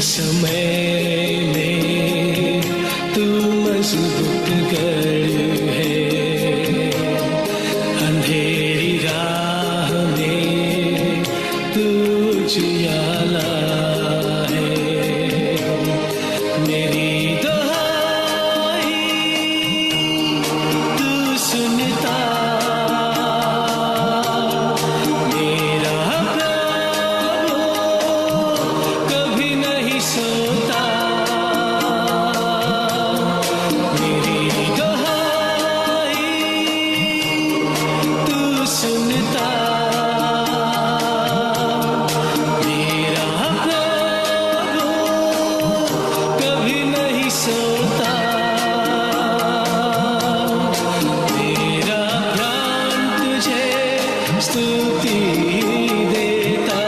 समय में तू मजबूत गढ़ है, अंधेरी राह में तू उजियाला है। मेरी दुहाई तू सुनता, मेरा प्रभु कभी नहीं सोता। मेरी दुहाई तू सुनता, मेरा प्रभु कभी नहीं सोता। मेरा प्राण तुझे स्तुति देता।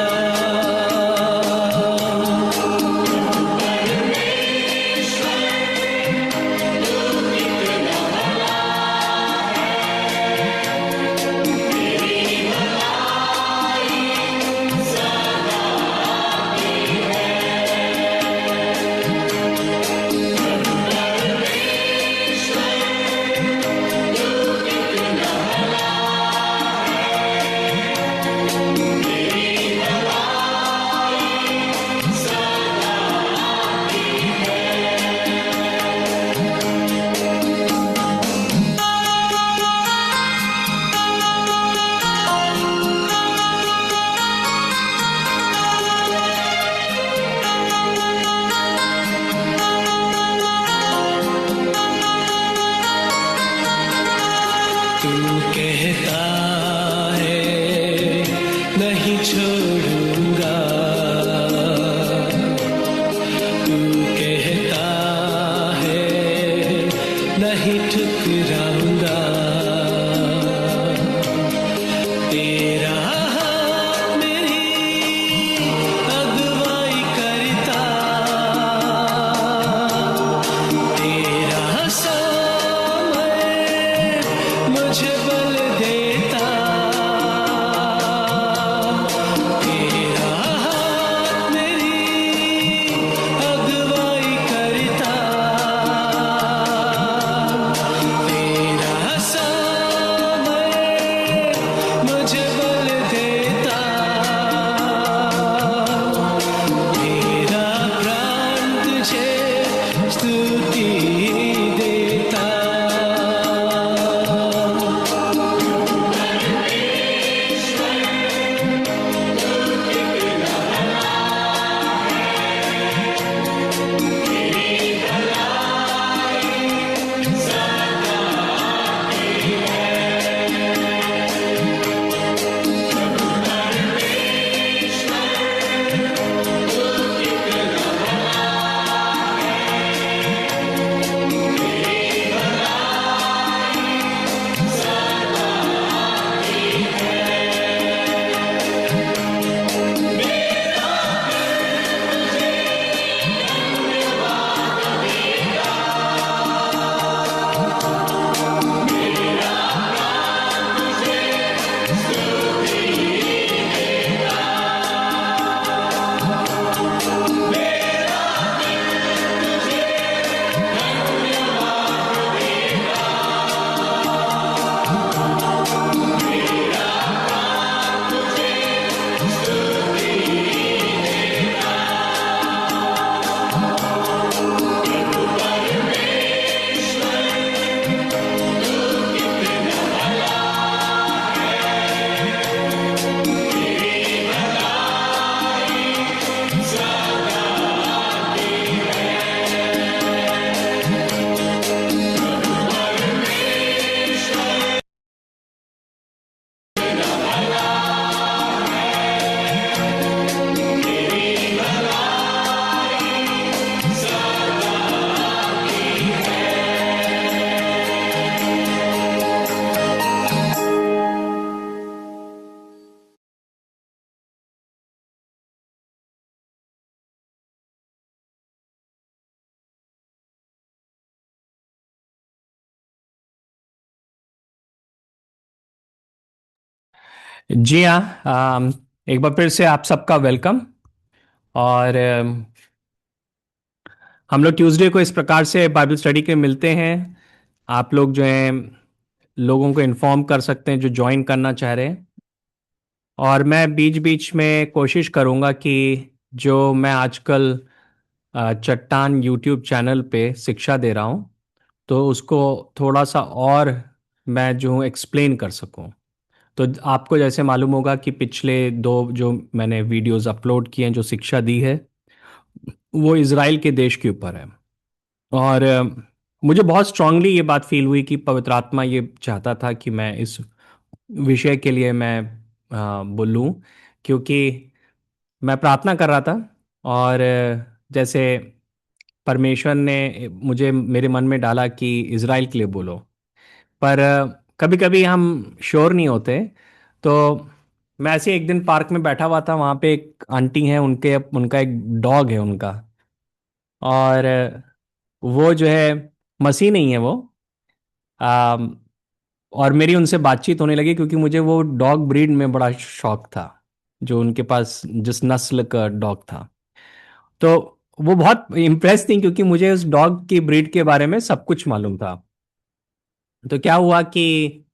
तू कहता है नहीं छोड़ूंगा, तू कहता है नहीं ठुकराऊंगा। तेरा हाथ मेरी अगुवाई करता, तेरा समय मुझे बल देता। तेरा हाथ मेरी अगुवाई करता, तेरा समय मुझे बल देता। मेरा प्राण तुझे स्तुति देता। जी हाँ। एक बार फिर से आप सबका वेलकम। और हम लोग ट्यूसडे को इस प्रकार से बाइबल स्टडी के मिलते हैं। आप लोग जो हैं लोगों को इन्फॉर्म कर सकते हैं जो ज्वाइन करना चाह रहे हैं। और मैं बीच बीच में कोशिश करूंगा कि जो मैं आजकल चट्टान यूट्यूब चैनल पे शिक्षा दे रहा हूँ, तो उसको थोड़ा सा और मैं जो हूँ एक्सप्लेन कर सकूँ। तो आपको जैसे मालूम होगा कि पिछले दो जो मैंने वीडियोस अपलोड किए हैं जो शिक्षा दी है, वो इज़राइल के देश के ऊपर है। और मुझे बहुत स्ट्रांगली ये बात फील हुई कि पवित्र आत्मा ये चाहता था कि मैं इस विषय के लिए मैं बोलूं, क्योंकि मैं प्रार्थना कर रहा था। और जैसे परमेश्वर ने मुझे मेरे मन में डाला कि इज़राइल के लिए बोलो। पर कभी कभी हम श्योर नहीं होते। तो मैं ऐसे एक दिन पार्क में बैठा हुआ था, वहाँ पे एक आंटी हैं, उनके उनका एक डॉग है उनका। और वो जो है मसीह नहीं है वो। आम, और मेरी उनसे बातचीत होने लगी क्योंकि मुझे वो डॉग ब्रीड में बड़ा शौक था, जो उनके पास जिस नस्ल का डॉग था। तो वो बहुत इम्प्रेस थी क्योंकि मुझे उस डॉग की ब्रीड के बारे में सब कुछ मालूम था। तो क्या हुआ कि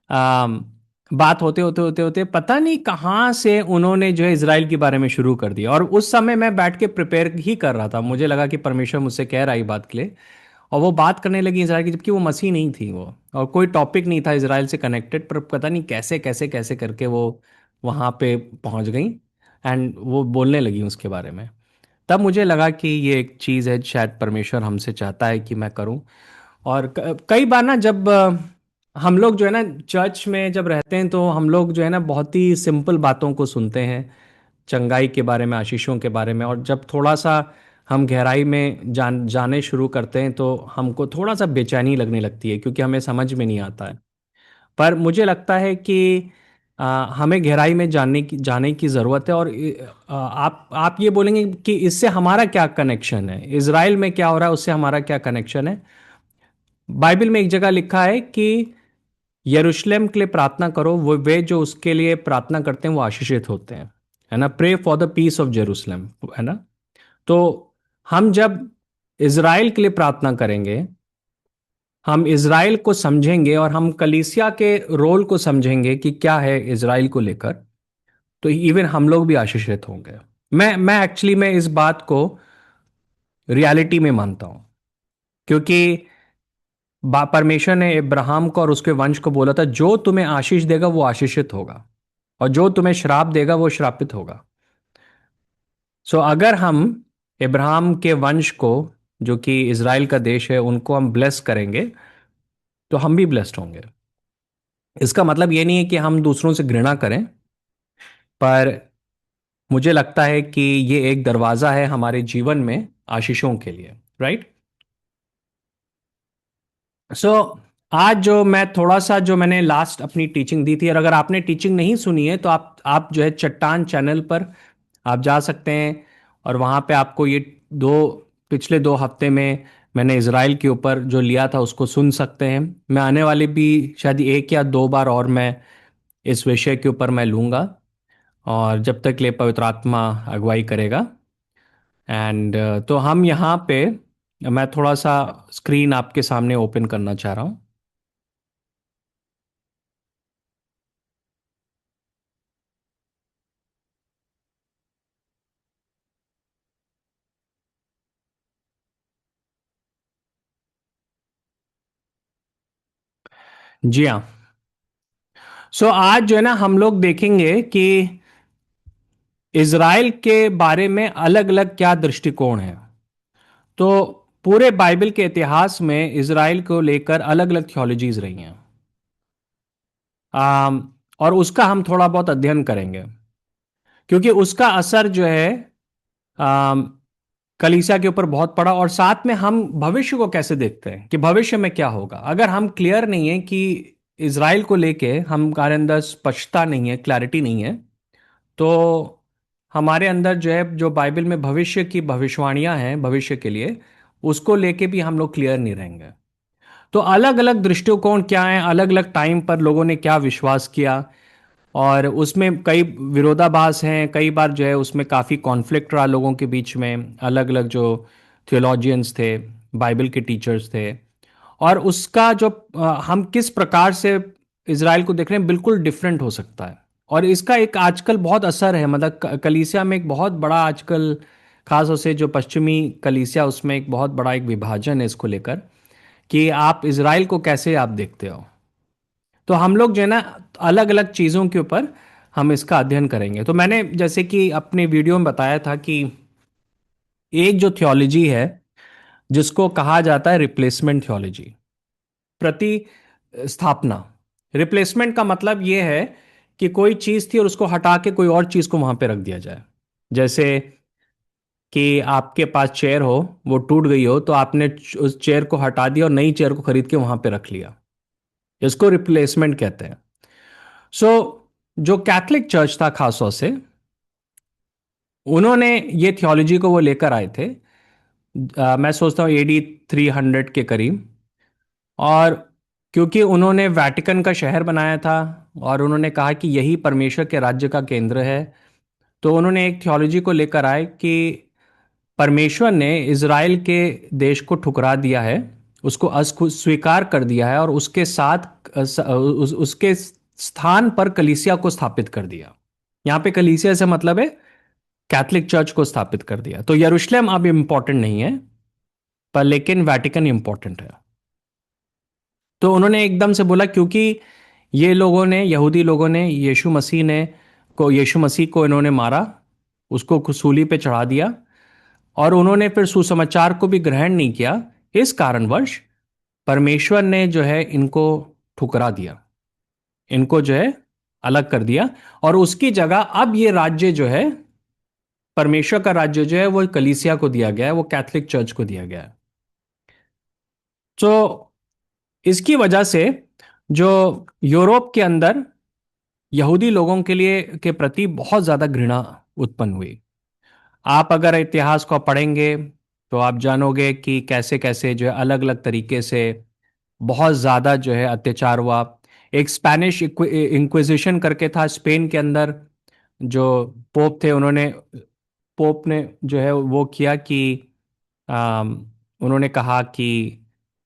आम, बात होते होते होते होते पता नहीं कहाँ से उन्होंने जो है इजराइल के बारे में शुरू कर दिया। और उस समय मैं बैठ के प्रिपेयर ही कर रहा था, मुझे लगा कि परमेश्वर मुझसे कह रहा है ये बात के लिए। और वो बात करने लगी इसराइल की, जबकि वो मसीह नहीं थी वो, और कोई टॉपिक नहीं था इसराइल से कनेक्टेड, पर पता नहीं कैसे कैसे कैसे करके वो वहाँ पे पहुँच गई। एंड वो बोलने लगी उसके बारे में। तब मुझे लगा कि ये एक चीज़ है शायद परमेश्वर हमसे चाहता है कि मैं करूं। और कई बार ना जब हम लोग जो है ना चर्च में जब रहते हैं, तो हम लोग जो है ना बहुत ही सिंपल बातों को सुनते हैं, चंगाई के बारे में, आशीषों के बारे में। और जब थोड़ा सा हम गहराई में जाने शुरू करते हैं, तो हमको थोड़ा सा बेचैनी लगने लगती है क्योंकि हमें समझ में नहीं आता है। पर मुझे लगता है कि हमें गहराई में जाने की ज़रूरत है। और आप ये बोलेंगे कि इससे हमारा क्या कनेक्शन है, इज़राइल में क्या हो रहा है उससे हमारा क्या कनेक्शन है। बाइबल में एक जगह लिखा है कि यरूशलेम के लिए प्रार्थना करो, वो वे जो उसके लिए प्रार्थना करते हैं वो आशीषित होते हैं, है ना। Pray for the peace of Jerusalem, है ना। तो हम जब इज़राइल के लिए प्रार्थना करेंगे, हम इज़राइल को समझेंगे और हम कलीसिया के रोल को समझेंगे कि क्या है इज़राइल को लेकर, तो इवन हम लोग भी आशीषित होंगे। मैं एक्चुअली मैं इस बात को रियलिटी में मानता हूं, क्योंकि परमेश्वर ने इब्राहिम को और उसके वंश को बोला था जो तुम्हें आशीष देगा वो आशीषित होगा, और जो तुम्हें श्राप देगा वो श्रापित होगा। सो अगर हम इब्राहिम के वंश को, जो कि इज़राइल का देश है, उनको हम ब्लेस करेंगे, तो हम भी ब्लेस्ड होंगे। इसका मतलब ये नहीं है कि हम दूसरों से घृणा करें, पर मुझे लगता है कि ये एक दरवाज़ा है हमारे जीवन में आशीषों के लिए, राइट। सो आज जो मैं थोड़ा सा जो मैंने लास्ट अपनी टीचिंग दी थी, और अगर आपने टीचिंग नहीं सुनी है तो आप जो है चट्टान चैनल पर आप जा सकते हैं। और वहाँ पे आपको ये दो पिछले 2 हफ्ते में मैंने इसराइल के ऊपर जो लिया था उसको सुन सकते हैं। मैं आने वाले भी शायद 1 या 2 बार और मैं इस विषय के ऊपर मैं लूँगा, और जब तक ले पवित्र आत्मा अगुवाई करेगा। एंड तो हम यहाँ पे, मैं थोड़ा सा स्क्रीन आपके सामने ओपन करना चाह रहा हूँ। जी हाँ। सो आज जो है ना हम लोग देखेंगे कि इज़राइल के बारे में अलग अलग क्या दृष्टिकोण है। तो पूरे बाइबल के इतिहास में इज़राइल को लेकर अलग अलग थियोलॉजीज रही हैं। और उसका हम थोड़ा बहुत अध्ययन करेंगे, क्योंकि उसका असर जो है आम, कलीसिया के ऊपर बहुत पड़ा। और साथ में हम भविष्य को कैसे देखते हैं कि भविष्य में क्या होगा। अगर हम क्लियर नहीं है कि इज़राइल को लेके हमारे अंदर स्पष्टता नहीं है, क्लैरिटी नहीं है, तो हमारे अंदर जो है जो बाइबल में भविष्य की भविष्यवाणियां हैं भविष्य के लिए, उसको लेके भी हम लोग क्लियर नहीं रहेंगे। तो अलग अलग दृष्टिकोण क्या हैं, अलग अलग टाइम पर लोगों ने क्या विश्वास किया, और उसमें कई विरोधाभास हैं। कई बार जो है उसमें काफ़ी कॉन्फ्लिक्ट रहा लोगों के बीच में, अलग अलग जो थियोलॉजियंस थे, बाइबल के टीचर्स थे। और उसका जो हम किस प्रकार से इसराइल को देख रहे हैं बिल्कुल डिफरेंट हो सकता है। और इसका एक आजकल बहुत असर है, मतलब कलीसिया में एक बहुत बड़ा आजकल, खास तौर से जो पश्चिमी कलीसिया, उसमें एक बहुत बड़ा एक विभाजन है इसको लेकर कि आप इसराइल को कैसे आप देखते हो। तो हम लोग जो है ना, अलग अलग चीज़ों के ऊपर हम इसका अध्ययन करेंगे। तो मैंने जैसे कि अपने वीडियो में बताया था कि एक जो थियोलॉजी है जिसको कहा जाता है रिप्लेसमेंट थियोलॉजी, प्रति स्थापना। रिप्लेसमेंट का मतलब ये है कि कोई चीज़ थी और उसको हटा के कोई और चीज़ को वहां पे रख दिया जाए। जैसे कि आपके पास चेयर हो, वो टूट गई हो, तो आपने उस चेयर को हटा दिया और नई चेयर को खरीद के वहां पे रख लिया। इसको रिप्लेसमेंट कहते हैं। सो जो कैथलिक चर्च था खासतौर से, उन्होंने ये थियोलॉजी को वो लेकर आए थे, मैं सोचता हूँ एडी 300 के करीब। और क्योंकि उन्होंने वैटिकन का शहर बनाया था और उन्होंने कहा कि यही परमेश्वर के राज्य का केंद्र है, तो उन्होंने एक थियोलॉजी को लेकर आए कि परमेश्वर ने इज़राइल के देश को ठुकरा दिया है, उसको अस्वीकार कर दिया है, और उसके साथ उसके स्थान पर कलीसिया को स्थापित कर दिया। यहाँ पे कलीसिया से मतलब है कैथलिक चर्च को स्थापित कर दिया। तो यरूशलेम अब इम्पोर्टेंट नहीं है, पर लेकिन वैटिकन इम्पोर्टेंट है। तो उन्होंने एकदम से बोला, क्योंकि ये लोगों ने, यहूदी लोगों ने यीशु मसीह को इन्होंने मारा, उसको सूली पे चढ़ा दिया, और उन्होंने फिर सुसमाचार को भी ग्रहण नहीं किया। इस कारणवश परमेश्वर ने जो है इनको ठुकरा दिया, इनको जो है अलग कर दिया। और उसकी जगह अब ये राज्य जो है, परमेश्वर का राज्य जो है, वो कलीसिया को दिया गया है, वो कैथलिक चर्च को दिया गया है। तो इसकी वजह से जो यूरोप के अंदर यहूदी लोगों के लिए के प्रति बहुत ज़्यादा घृणा उत्पन्न हुई। आप अगर इतिहास को पढ़ेंगे तो आप जानोगे कि कैसे कैसे जो है अलग अलग तरीके से बहुत ज़्यादा जो है अत्याचार हुआ। एक स्पैनिश इंक्विजिशन करके था स्पेन के अंदर, जो पोप थे, पोप ने जो है वो किया कि अम, उन्होंने कहा कि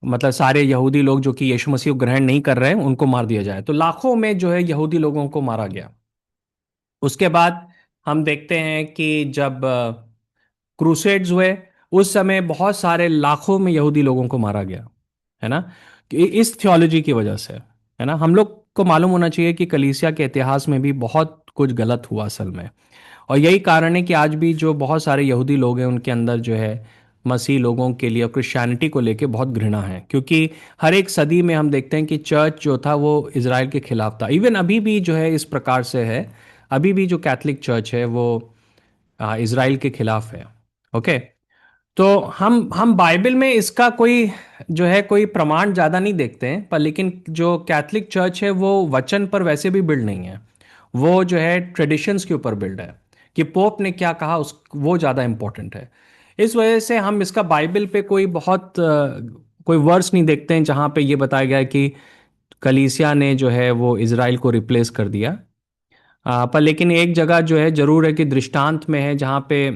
मतलब सारे यहूदी लोग जो कि यीशु मसीह को ग्रहण नहीं कर रहे हैं उनको मार दिया जाए। तो लाखों में जो है यहूदी लोगों को मारा गया। उसके बाद हम देखते हैं कि जब क्रूसेड्स हुए, उस समय बहुत सारे लाखों में यहूदी लोगों को मारा गया, है ना, कि इस थियोलॉजी की वजह से, है ना। हम लोग को मालूम होना चाहिए कि कलीसिया के इतिहास में भी बहुत कुछ गलत हुआ असल में। और यही कारण है कि आज भी जो बहुत सारे यहूदी लोग हैं उनके अंदर जो है मसीह लोगों के लिए और क्रिश्चियनिटी को लेके बहुत घृणा है, क्योंकि हर एक सदी में हम देखते हैं कि चर्च जो था वो इज़राइल के खिलाफ था। इवन अभी भी जो है इस प्रकार से है, अभी भी जो कैथलिक चर्च है वो इज़राइल के खिलाफ है। ओके। तो हम बाइबल में इसका कोई जो है कोई प्रमाण ज़्यादा नहीं देखते हैं, पर लेकिन जो कैथलिक चर्च है वो वचन पर वैसे भी बिल्ड नहीं है, वो जो है ट्रेडिशंस के ऊपर बिल्ड है कि पोप ने क्या कहा, उस वो ज़्यादा इंपॉर्टेंट है। इस वजह से हम इसका बाइबल पे कोई बहुत कोई वर्स नहीं देखते हैं जहाँ पे ये बताया गया है कि कलीसिया ने जो है वो इज़राइल को रिप्लेस कर दिया। पर लेकिन एक जगह जो है जरूर है कि दृष्टांत में है, जहाँ पे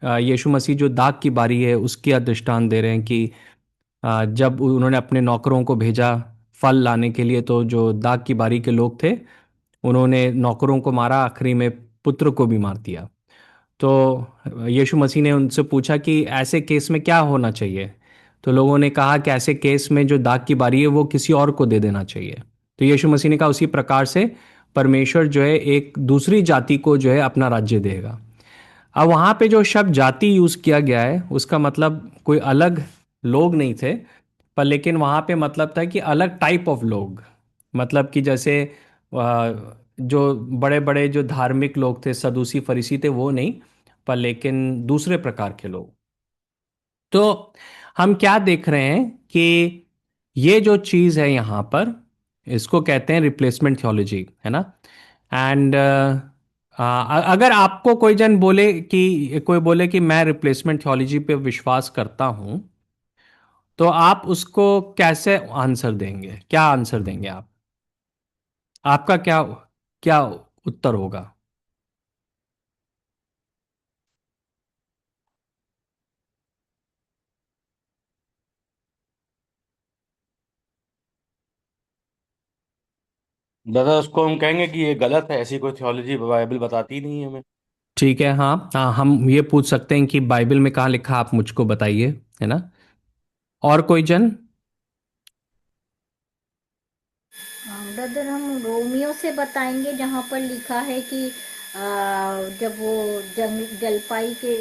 यीशु मसीह जो दाग की बारी है उसकी दृष्टांत दे रहे हैं कि जब उन्होंने अपने नौकरों को भेजा फल लाने के लिए, तो जो दाग की बारी के लोग थे उन्होंने नौकरों को मारा, आखिरी में पुत्र को भी मार दिया। तो यीशु मसीह ने उनसे पूछा कि ऐसे केस में क्या होना चाहिए। तो लोगों ने कहा कि ऐसे केस में जो दाग की बारी है वो किसी और को दे देना चाहिए। तो यीशु मसीह ने कहा उसी प्रकार से परमेश्वर जो है एक दूसरी जाति को जो है अपना राज्य देगा। अब वहाँ पे जो शब्द जाति यूज़ किया गया है उसका मतलब कोई अलग लोग नहीं थे, पर लेकिन वहाँ पे मतलब था कि अलग टाइप ऑफ लोग। मतलब कि जैसे जो बड़े बड़े जो धार्मिक लोग थे, सदूसी फरीसी थे, वो नहीं, पर लेकिन दूसरे प्रकार के लोग। तो हम क्या देख रहे हैं कि ये जो चीज़ है यहाँ पर, इसको कहते हैं रिप्लेसमेंट थियोलॉजी, है ना। एंड अगर आपको कोई जन बोले कि कोई बोले कि मैं रिप्लेसमेंट थियोलॉजी पे विश्वास करता हूँ, तो आप उसको कैसे आंसर देंगे, क्या आंसर देंगे आप? आपका क्या क्या उत्तर होगा? दादा उसको हम कहेंगे कि ये गलत है, ऐसी कोई थियोलॉजी बाइबल बताती ही नहीं है हमें। ठीक है, हाँ हाँ, हम ये पूछ सकते हैं कि बाइबल में कहाँ लिखा, आप मुझको बताइए, है ना। और कोई जन। ब्रदर, हम रोमियो से बताएंगे जहाँ पर लिखा है कि जब वो जलपाई के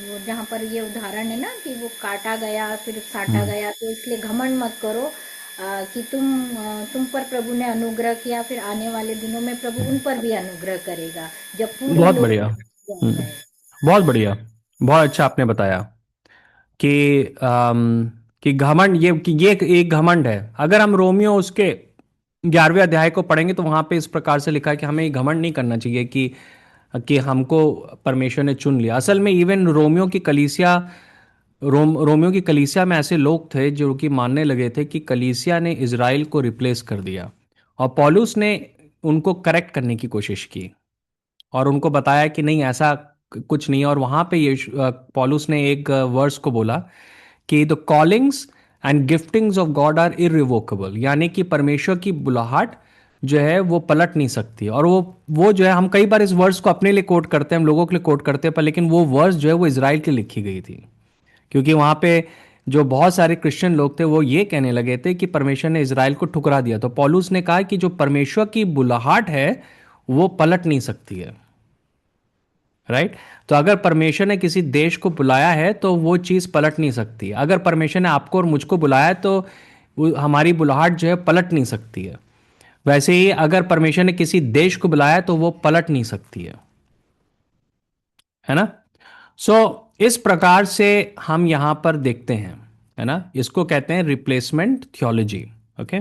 वो जहाँ पर ये उदाहरण है ना कि वो काटा गया फिर साटा हम्म, गया, तो इसलिए घमंड मत करो कि तुम पर प्रभु ने अनुग्रह किया, फिर आने वाले दिनों में प्रभु उन हम्म, पर भी अनुग्रह करेगा जब पूरे बहुत लोग बढ़िया। बन हम्म, गए। बहुत बढ़िया। बहुत अच्छा आपने बताया कि कि घमंड, ये एक घमंड है। अगर हम रोमियो उसके 11वें अध्याय को पढ़ेंगे तो वहां पे इस प्रकार से लिखा है कि हमें ये घमंड नहीं करना चाहिए कि हमको परमेश्वर ने चुन लिया। असल में इवन रोमियो की कलीसिया में ऐसे लोग थे जो कि मानने लगे थे कि कलीसिया ने इज़राइल को रिप्लेस कर दिया, और पौलुस ने उनको करेक्ट करने की कोशिश की और उनको बताया कि नहीं, ऐसा कुछ नहीं है। और वहां पे पौलुस ने एक वर्स को बोला कि the callings and giftings of God are irrevocable, यानी कि परमेश्वर की बुलाहट जो है वो पलट नहीं सकती। और वो जो है, हम कई बार इस वर्स को अपने लिए कोट करते हैं, हम लोगों के लिए कोट करते हैं, पर लेकिन वो वर्स जो है वो इज़राइल के लिए लिखी गई थी। क्योंकि वहां पे जो बहुत सारे क्रिश्चियन लोग थे वो ये कहने लगे थे कि परमेश्वर ने इज़राइल को ठुकरा दिया, तो पौलुस ने कहा कि जो परमेश्वर की बुलाहट है वो पलट नहीं सकती है। राइट। तो अगर परमेश्वर ने किसी देश को बुलाया है तो वो चीज़ पलट नहीं सकती। अगर परमेश्वर ने आपको और मुझको बुलाया है तो हमारी बुलाहट जो है पलट नहीं सकती है। वैसे ही अगर परमेश्वर ने किसी देश को बुलाया है तो वो पलट नहीं सकती है ना। सो इस प्रकार से हम यहां पर देखते हैं, है ना, इसको कहते हैं रिप्लेसमेंट थियोलॉजी। ओके।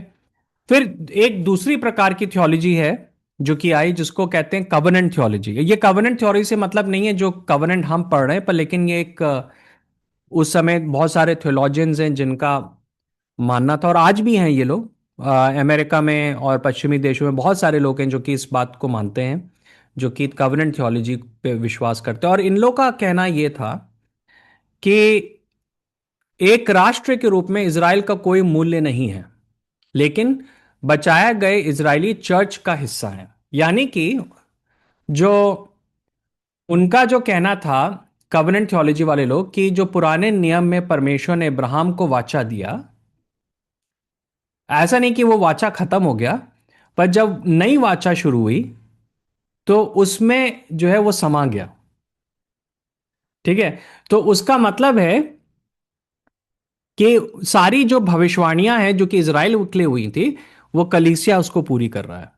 फिर एक दूसरी प्रकार की थियोलॉजी है जो कि आई, जिसको कहते हैं कवनेंट थियोलॉजी। ये कवनेंट थ्योरी से मतलब नहीं है जो कवनेंट हम पढ़ रहे हैं, पर लेकिन ये एक उस समय बहुत सारे थियोलॉजियंस हैं जिनका मानना था, और आज भी हैं ये लोग। अमेरिका में और पश्चिमी देशों में बहुत सारे लोग हैं जो कि इस बात को मानते हैं, जो कि कवनेंट थियोलॉजी पे विश्वास करते हैं। और इन लोगों का कहना यह था कि एक राष्ट्र के रूप में इज़राइल का कोई मूल्य नहीं है, लेकिन बचाया गए इजरायली चर्च का हिस्सा है। यानी कि जो उनका जो कहना था, कवनेंट थियोलॉजी वाले लोग, कि जो पुराने नियम में परमेश्वर ने अब्राहम को वाचा दिया, ऐसा नहीं कि वो वाचा खत्म हो गया, पर जब नई वाचा शुरू हुई तो उसमें जो है वो समा गया। ठीक है। तो उसका मतलब है कि सारी जो भविष्यवाणियां हैं जो कि इजराइल के लिए हुई थी, वो कलीसिया उसको पूरी कर रहा है।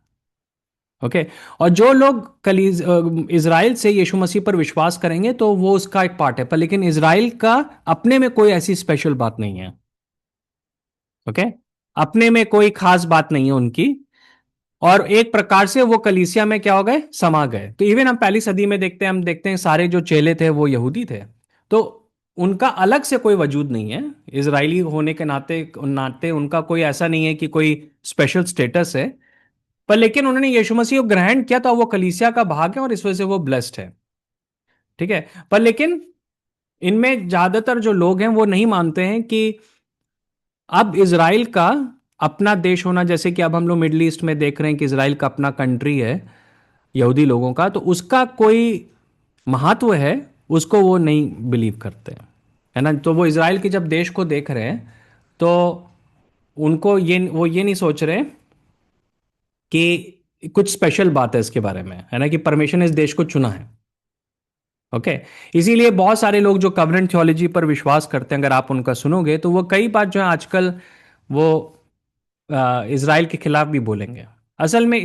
ओके। और जो लोग इजराइल से यीशु मसीह पर विश्वास करेंगे तो वो उसका एक पार्ट है, पर लेकिन इजराइल का अपने में कोई ऐसी स्पेशल बात नहीं है। ओके। अपने में कोई खास बात नहीं है उनकी। और एक प्रकार से वो कलीसिया में क्या हो गए, समा गए। तो इवन हम पहली सदी में देखते हैं, हम देखते हैं सारे जो चेले थे वो यहूदी थे। तो उनका अलग से कोई वजूद नहीं है। इजरायली होने के नाते नाते उनका कोई ऐसा नहीं है कि कोई स्पेशल स्टेटस है, पर लेकिन उन्होंने यीशु मसीह को ग्रहण किया तो वो कलीसिया का भाग है और इस वजह से वो ब्लेस्ड है। ठीक है। पर लेकिन इनमें ज्यादातर जो लोग हैं वो नहीं मानते हैं कि अब इजराइल का अपना देश होना, जैसे कि अब हम लोग मिडिल ईस्ट में देख रहे हैं कि इजराइल का अपना कंट्री है यहूदी लोगों का, तो उसका कोई महत्व है, उसको वो नहीं बिलीव करते, है ना। तो वो इजराइल के जब देश को देख रहे हैं तो उनको वो ये नहीं सोच रहे कि कुछ स्पेशल बात है इसके बारे में, है ना, कि परमेश्वर ने इस देश को चुना है। ओके। इसीलिए बहुत सारे लोग जो कवरेंट थियोलॉजी पर विश्वास करते हैं, अगर आप उनका सुनोगे तो वो कई बात जो है आजकल वो इजराइल के खिलाफ भी बोलेंगे। असल में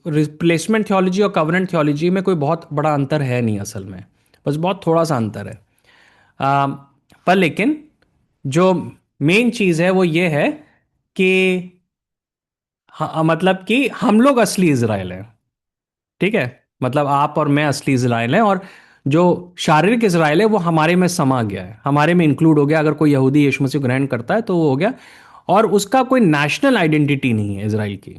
रिप्लेसमेंट थियोलॉजी और कवरेंट थियोलॉजी में कोई बहुत बड़ा अंतर है नहीं असल में, बस बहुत थोड़ा सा अंतर है। अ, पर लेकिन जो मेन चीज़ है वो ये है कि मतलब कि हम लोग असली इजराइल हैं। ठीक है। मतलब आप और मैं असली इजराइल हैं, और जो शारीरिक इजराइल है वो हमारे में समा गया है, हमारे में इंक्लूड हो गया। अगर कोई यहूदी यीशु मसीह को ग्रहण करता है तो वो हो गया, और उसका कोई नेशनल आइडेंटिटी नहीं है इजराइल की।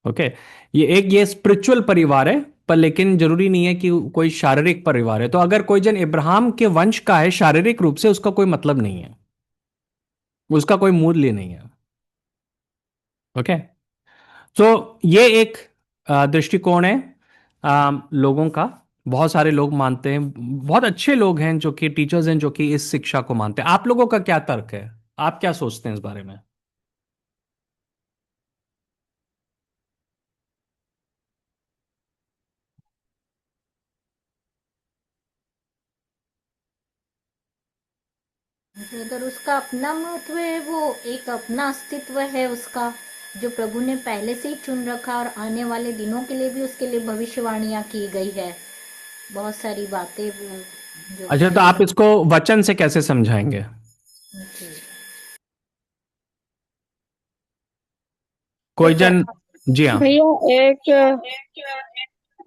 ओके। ये स्पिरिचुअल परिवार है, पर लेकिन जरूरी नहीं है कि कोई शारीरिक परिवार है। तो अगर कोई जन इब्राहिम के वंश का है शारीरिक रूप से, उसका कोई मतलब नहीं है, उसका कोई मूल्य नहीं है। ओके। तो ये एक दृष्टिकोण है लोगों का। बहुत सारे लोग मानते हैं, बहुत अच्छे लोग हैं जो कि टीचर्स हैं जो कि इस शिक्षा को मानते हैं। आप लोगों का क्या तर्क है? आप क्या सोचते हैं इस बारे में? अगर उसका अपना महत्व है, वो एक अपना अस्तित्व है उसका, जो प्रभु ने पहले से ही चुन रखा, और आने वाले दिनों के लिए भी उसके लिए भविष्यवाणियां की गई है, बहुत सारी बातें जो अच्छा, तो पहले आप इसको वचन से कैसे समझाएंगे? जी। कोई एक जन। जी हाँ। भैया, एक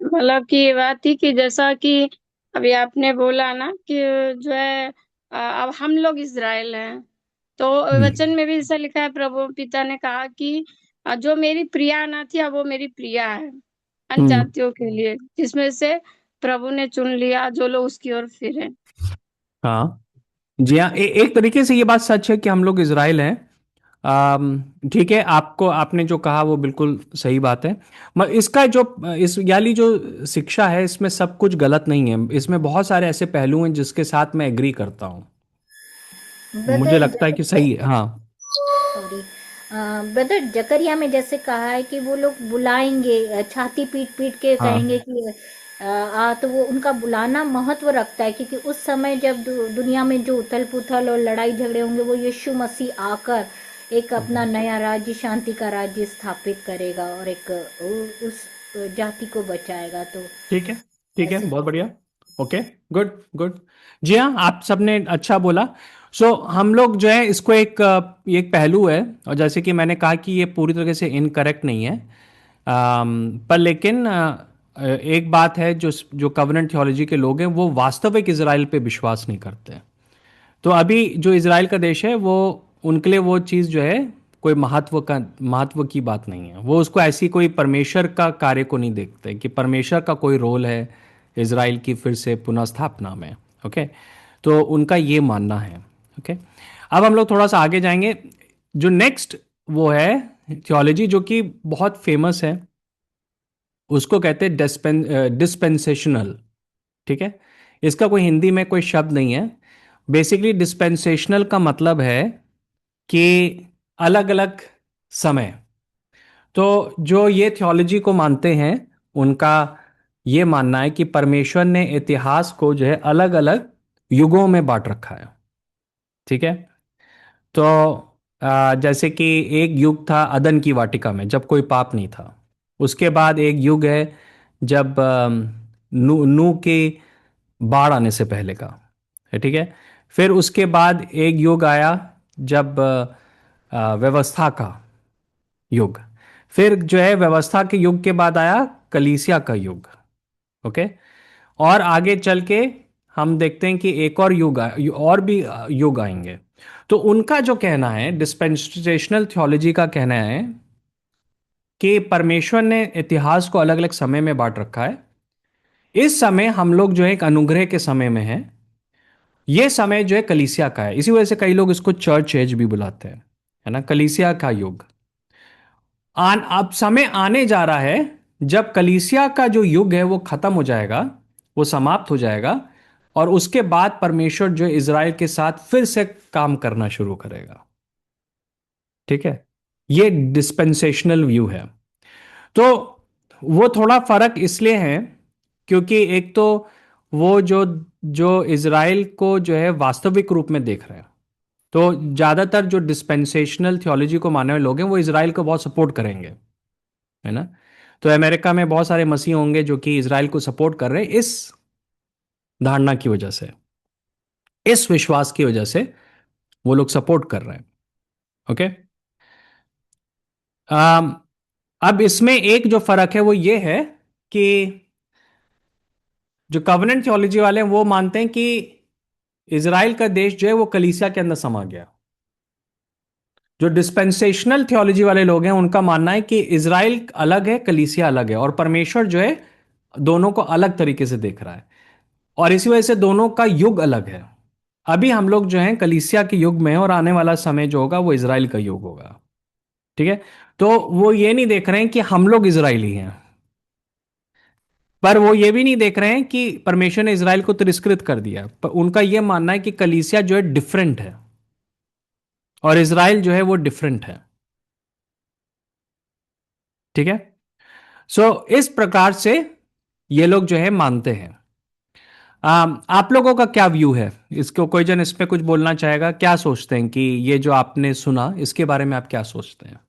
मतलब कि ये बात थी कि जैसा कि अभी आपने बोला ना कि जो है अब हम लोग इज़राइल हैं, तो वचन में भी ऐसा लिखा है, प्रभु पिता ने कहा कि जो मेरी प्रिया ना थी, अब वो मेरी प्रिया है, हम्म। अन्यजातियों के लिए, जिसमें से प्रभु ने चुन लिया जो लोग उसकी ओर फिरे। हाँ। जी हाँ, एक तरीके से ये बात सच है कि हम लोग इज़राइल हैं। ठीक है, आपको आपने जो कहा वो बिल्कुल सही बात है। मगर इसका जो इस याली जो शिक्षा है, इसमें सब कुछ गलत नहीं है। इसमें बहुत सारे ऐसे पहलू हैं जिसके साथ मैं एग्री करता हूँ। मुझे ब्रदर लगता है कि सही है। हाँ। सॉरी ब्रदर, जकरिया में जैसे कहा है कि वो लोग बुलाएंगे, छाती पीट पीट के कहेंगे हाँ। कि तो वो उनका बुलाना महत्व रखता है, क्योंकि उस समय जब दुनिया में जो उथल पुथल और लड़ाई झगड़े होंगे, वो यीशु मसीह आकर एक अपना नया राज्य, शांति का राज्य स्थापित करेगा, और एक उस जाति को बचाएगा। तो ठीक है। ठीक है, ऐसे बहुत बढ़िया। ओके। Good good. जी हाँ, आप सबने अच्छा बोला। सो हम लोग जो है इसको ये एक पहलू है, और जैसे कि मैंने कहा कि ये पूरी तरीके से इनकरेक्ट नहीं है। पर लेकिन एक बात है, जो कवनेंट थियोलॉजी के लोग हैं वो वास्तविक इजराइल पे विश्वास नहीं करते। तो अभी जो इजराइल का देश है, वो उनके लिए वो चीज़ जो है कोई महत्व की बात नहीं है। वो उसको ऐसी कोई परमेश्वर का कार्य को नहीं देखते कि परमेश्वर का कोई रोल है इजराइल की फिर से पुनः स्थापना में। ओके। तो उनका ये मानना है। ओके। अब हम लोग थोड़ा सा आगे जाएंगे। जो नेक्स्ट वो है थियोलॉजी जो कि बहुत फेमस है, उसको कहते हैं डिस्पेंसेशनल। ठीक है। इसका कोई हिंदी में कोई शब्द नहीं है। बेसिकली डिस्पेंसेशनल का मतलब है कि अलग अलग समय। तो जो ये थियोलॉजी को मानते हैं, उनका ये मानना है कि परमेश्वर ने इतिहास को जो है अलग अलग युगों में बांट रखा है। ठीक है। तो जैसे कि एक युग था अदन की वाटिका में, जब कोई पाप नहीं था। उसके बाद एक युग है जब नू के बाढ़ आने से पहले का है। ठीक है। फिर उसके बाद एक युग आया जब व्यवस्था का युग। फिर जो है व्यवस्था के युग के बाद आया कलीसिया का युग। ओके। और आगे चल के हम देखते हैं कि एक और और भी युग आएंगे। तो उनका जो कहना है, डिस्पेंसेशनल थियोलॉजी का कहना है कि परमेश्वर ने इतिहास को अलग अलग समय में बांट रखा है। इस समय हम लोग जो है एक अनुग्रह के समय में हैं। ये समय जो है कलीसिया का है, इसी वजह से कई लोग इसको चर्च एज भी बुलाते हैं, है ना, कलीसिया का युग। अब समय आने जा रहा है जब कलीसिया का जो युग है वो खत्म हो जाएगा, वो समाप्त हो जाएगा, और उसके बाद परमेश्वर जो है इज़राइल के साथ फिर से काम करना शुरू करेगा। ठीक है। ये डिस्पेंसेशनल व्यू है। तो वो थोड़ा फर्क इसलिए है क्योंकि एक तो वो जो जो इज़राइल को जो है वास्तविक रूप में देख रहे हैं। तो ज़्यादातर जो डिस्पेंसेशनल थियोलॉजी को मानने वाले लोग हैं वो इज़राइल को बहुत सपोर्ट करेंगे, है ना। तो अमेरिका में बहुत सारे मसीह होंगे जो कि इज़राइल को सपोर्ट कर रहे हैं, इस धारणा की वजह से, इस विश्वास की वजह से वो लोग सपोर्ट कर रहे हैं। ओके। अम, अब इसमें एक जो फर्क है वो ये है कि जो कवनेंट थियोलॉजी वाले हैं वो मानते हैं कि इज़राइल का देश जो है वो कलीसिया के अंदर समा गया। जो डिस्पेंसेशनल थियोलॉजी वाले लोग हैं उनका मानना है कि इज़राइल अलग है, कलीसिया अलग है, और परमेश्वर जो है दोनों को अलग तरीके से देख रहा है, और इसी वजह से दोनों का युग अलग है। अभी हम लोग जो हैं कलीसिया के युग में हैं, और आने वाला समय जो होगा वो इज़राइल का युग होगा। ठीक है। तो वो ये नहीं देख रहे हैं कि हम लोग इजरायली हैं, पर वो ये भी नहीं देख रहे हैं कि परमेश्वर ने इजराइल को तिरस्कृत कर दिया। पर उनका ये मानना है कि कलीसिया जो है डिफरेंट है और इजराइल जो है वो डिफरेंट है। ठीक है। सो इस प्रकार से ये लोग जो है मानते हैं। आप लोगों का क्या व्यू है इसको? कोई जन इस पे कुछ बोलना चाहेगा? क्या सोचते हैं कि ये जो आपने सुना इसके बारे में आप क्या सोचते हैं?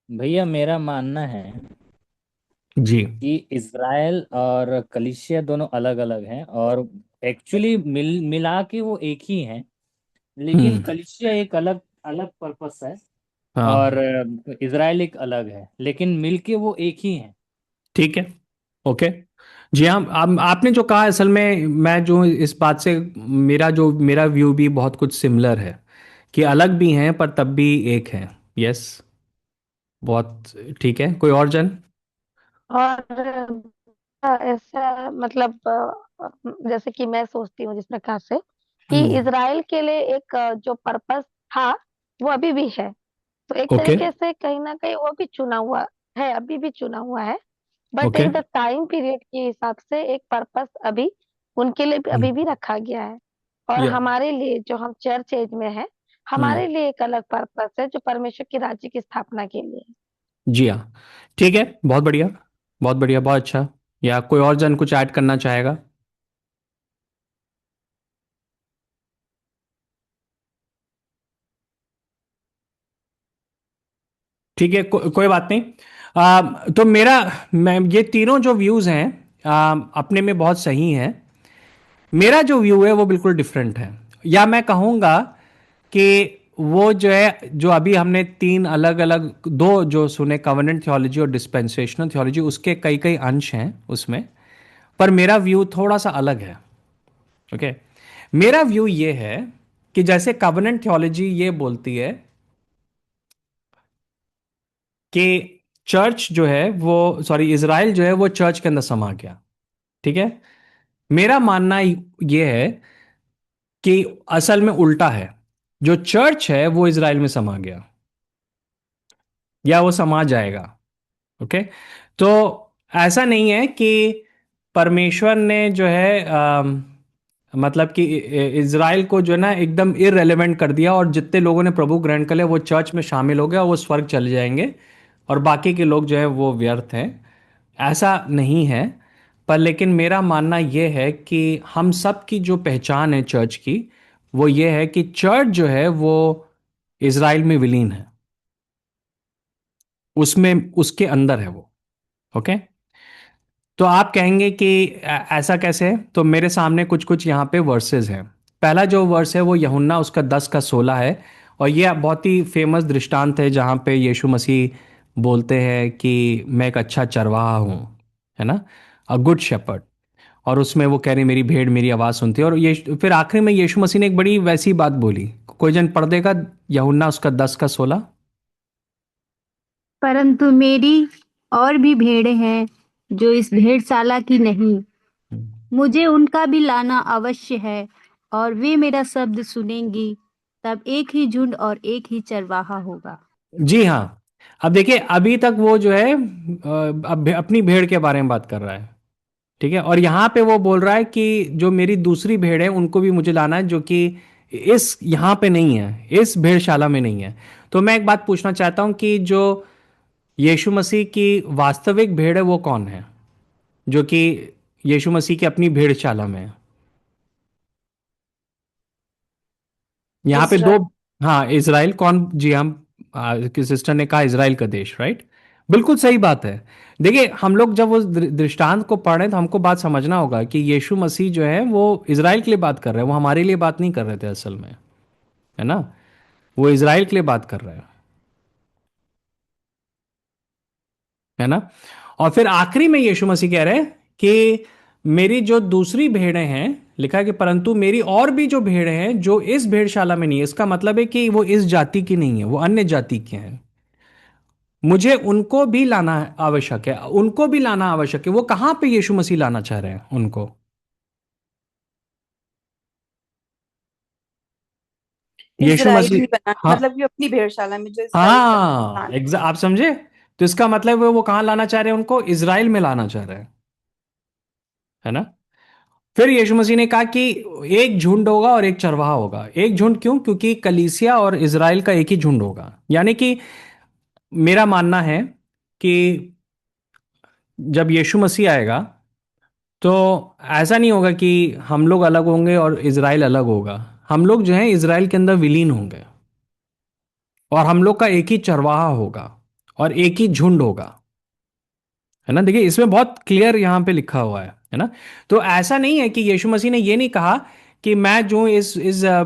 भैया मेरा मानना है जी। कि इज़राइल और कलीसिया दोनों अलग अलग हैं, और एक्चुअली मिला के वो एक ही हैं, लेकिन हम्म। कलीसिया एक अलग अलग पर्पस है, और हाँ। इज़राइल एक अलग है, लेकिन मिल के वो एक ही हैं। ठीक है। ओके। जी हाँ, आपने जो कहा असल में मैं जो इस बात से मेरा व्यू भी बहुत कुछ सिमिलर है कि अलग भी हैं पर तब भी एक हैं। यस। बहुत ठीक है। कोई और जन? और ऐसा मतलब जैसे कि मैं सोचती हूँ जिस प्रकार से कि हम्म। इजराइल के लिए एक जो पर्पस था वो अभी भी है। तो एक ओके। तरीके से कहीं ना कहीं वो भी चुना हुआ है, अभी भी चुना हुआ है। But okay. एक द टाइम पीरियड के हिसाब से एक पर्पस अभी उनके लिए भी अभी भी रखा गया है। और या। हमारे लिए जो हम चर्च एज में है, हम्म। हमारे लिए एक अलग पर्पस है जो परमेश्वर के राज्य की स्थापना के लिए है। जी हाँ। ठीक है। बहुत बढ़िया, बहुत बढ़िया, बहुत अच्छा। या कोई और जन कुछ ऐड करना चाहेगा? ठीक है, कोई बात नहीं। तो मैं ये तीनों जो व्यूज हैं अपने में बहुत सही हैं। मेरा जो व्यू है वो बिल्कुल डिफरेंट है। या मैं कहूँगा कि वो जो है, जो अभी हमने तीन अलग अलग दो जो सुने, कवेनेंट थियोलॉजी और डिस्पेंसेशनल थियोलॉजी, उसके कई कई अंश हैं उसमें, पर मेरा व्यू थोड़ा सा अलग है। ओके। मेरा व्यू ये है कि जैसे कवेनेंट थियोलॉजी ये बोलती है कि चर्च जो है वो, सॉरी, इजराइल जो है वो चर्च के अंदर समा गया। ठीक है। मेरा मानना ये है कि असल में उल्टा है। जो चर्च है वो इजराइल में समा गया या वो समा जाएगा। ओके। तो ऐसा नहीं है कि परमेश्वर ने जो है मतलब कि इजराइल को जो है ना एकदम इररेलेवेंट कर दिया और जितने लोगों ने प्रभु ग्रहण कर लिया वो चर्च में शामिल हो गया और वो स्वर्ग चले जाएंगे और बाकी के लोग जो है वो व्यर्थ हैं। ऐसा नहीं है। पर लेकिन मेरा मानना यह है कि हम सब की जो पहचान है चर्च की, वो ये है कि चर्च जो है वो इजराइल में विलीन है, उसमें उसके अंदर है वो। ओके। तो आप कहेंगे कि ऐसा कैसे है? तो मेरे सामने कुछ कुछ यहाँ पे वर्सेस हैं। पहला जो वर्स है वो यूहन्ना उसका 10 का 16 है। और ये बहुत ही फेमस दृष्टांत है जहाँ पे यीशु मसीह बोलते हैं कि मैं एक अच्छा चरवाहा हूँ, है ना, अ गुड शेपर्ड। और उसमें वो कह रहे मेरी भेड़ मेरी आवाज़ सुनती है। और ये फिर आखिर में यीशु मसीह ने एक बड़ी वैसी बात बोली। कोई जन पढ़ देगा यूहन्ना उसका 10 का 16? परंतु मेरी और भी भेड़ें हैं जो इस भेड़शाला की नहीं, मुझे उनका भी लाना अवश्य है, और वे मेरा शब्द सुनेंगी। तब एक ही झुंड और एक ही चरवाहा होगा। जी हाँ। अब देखिए, अभी तक वो जो है अब अपनी भेड़ के बारे में बात कर रहा है। ठीक है। और यहाँ पे वो बोल रहा है कि जो मेरी दूसरी भेड़ है उनको भी मुझे लाना है, जो कि इस यहाँ पे नहीं है, इस भेड़शाला में नहीं है। तो मैं एक बात पूछना चाहता हूँ कि जो यीशु मसीह की वास्तविक भेड़ है वो कौन है, जो कि यीशु मसीह की अपनी भेड़शाला में है? यहाँ पे दो। इज़राइल। हाँ, इजराइल कौन? जी हम की सिस्टर ने कहा इजराइल का देश, राइट। बिल्कुल सही बात है। देखिए, हम लोग जब वो दृष्टांत को पढ़ रहे हैं तो हमको बात समझना होगा कि यीशु मसीह जो है वो इजराइल के लिए बात कर रहे हैं, वो हमारे लिए बात नहीं कर रहे थे असल में, है ना। वो इजराइल के लिए बात कर रहे हैं, है ना। और फिर आखिरी में यीशु मसीह कह रहे हैं कि मेरी जो दूसरी भेड़ें हैं, लिखा है कि परंतु मेरी और भी जो भेड़ें हैं जो इस भेड़शाला में नहीं है। इसका मतलब है कि वो इस जाति की नहीं है, वो अन्य जाति के हैं। मुझे उनको भी लाना आवश्यक है, उनको भी लाना आवश्यक है। वो कहां पे यीशु मसीह लाना चाह रहे हैं उनको? यीशु मसीह, इजराइली बना, हाँ मतलब कि अपनी भेड़शाला में जो इजराइल का हाँ स्थान है। आप समझे? तो इसका मतलब है वो कहाँ लाना चाह रहे हैं, उनको इज़राइल में लाना चाह रहे हैं, है ना? फिर यीशु मसीह ने कहा कि एक झुंड होगा और एक चरवाहा होगा। एक झुंड क्यों? क्योंकि कलीसिया और इज़राइल का एक ही झुंड होगा। यानी कि मेरा मानना है कि जब यीशु मसीह आएगा तो ऐसा नहीं होगा कि हम लोग अलग होंगे और इज़राइल अलग होगा। हम लोग जो हैं इज़राइल के अंदर विलीन होंगे और हम लोग का एक ही चरवाहा होगा और एक ही झुंड होगा, है ना? देखिए इसमें बहुत क्लियर यहाँ पे लिखा हुआ है ना? तो ऐसा नहीं है कि यीशु मसीह ने ये नहीं कहा कि मैं जो इस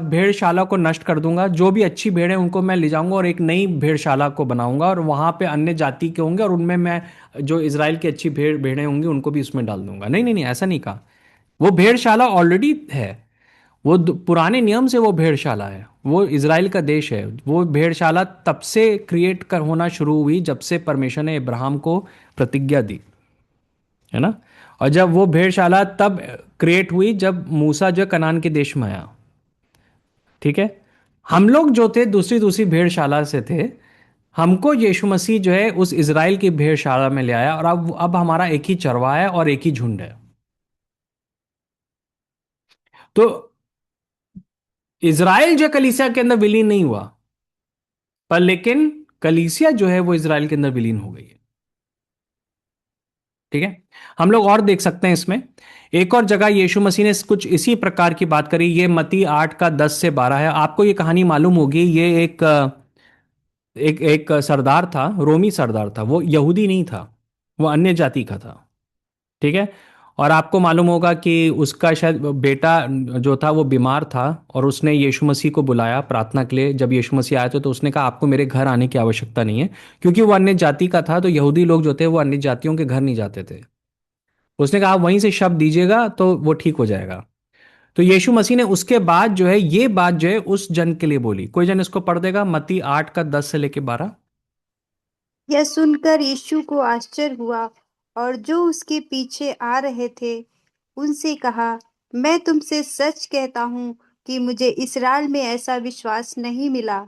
भेड़शाला को नष्ट कर दूंगा, जो भी अच्छी भेड़ है उनको मैं ले जाऊंगा और एक नई भेड़शाला को बनाऊंगा और वहां पे अन्य जाति के होंगे और उनमें मैं जो इज़राइल की अच्छी भेड़ें होंगी उनको भी उसमें डाल दूंगा। नहीं नहीं नहीं, ऐसा नहीं कहा। वो भेड़शाला ऑलरेडी है। वो पुराने नियम से वो भेड़शाला है। वो इज़राइल का देश है। वो भेड़शाला तब से क्रिएट कर होना शुरू हुई जब से परमेश्वर ने इब्राहिम को प्रतिज्ञा दी, है ना? और जब वो भेड़शाला तब क्रिएट हुई जब मूसा जो कनान के देश में आया, ठीक है? हम लोग जो थे दूसरी दूसरी भेड़शाला से थे, हमको यीशु मसीह जो है उस इज़राइल की भेड़शाला में ले आया और अब हमारा एक ही चरवाहा है और एक ही झुंड है। तो इज़राइल जो कलीसिया के अंदर विलीन नहीं हुआ, पर लेकिन कलीसिया जो है वो इज़राइल के अंदर विलीन हो गई है। ठीक है? हम लोग और देख सकते हैं इसमें एक और जगह यीशु मसीह ने कुछ इसी प्रकार की बात करी। ये मत्ती 8 का 10 से 12 है। आपको ये कहानी मालूम होगी। ये एक सरदार था, रोमी सरदार था। वो यहूदी नहीं था, वो अन्य जाति का था। ठीक है? और आपको मालूम होगा कि उसका शायद बेटा जो था वो बीमार था और उसने यीशु मसीह को बुलाया प्रार्थना के लिए। जब यीशु मसीह आए थे तो उसने कहा आपको मेरे घर आने की आवश्यकता नहीं है, क्योंकि वो अन्य जाति का था। तो यहूदी लोग जो थे वो अन्य जातियों के घर नहीं जाते थे। उसने कहा आप वहीं से शब्द दीजिएगा तो वो ठीक हो जाएगा। तो यीशु मसीह ने उसके बाद जो है ये बात जो है उस जन के लिए बोली। कोई जन इसको पढ़ देगा? मत्ती 8 का 10 से लेके 12। यह सुनकर यीशु को आश्चर्य हुआ और जो उसके पीछे आ रहे थे उनसे कहा, मैं तुमसे सच कहता हूँ कि मुझे इस्राएल में ऐसा विश्वास नहीं मिला।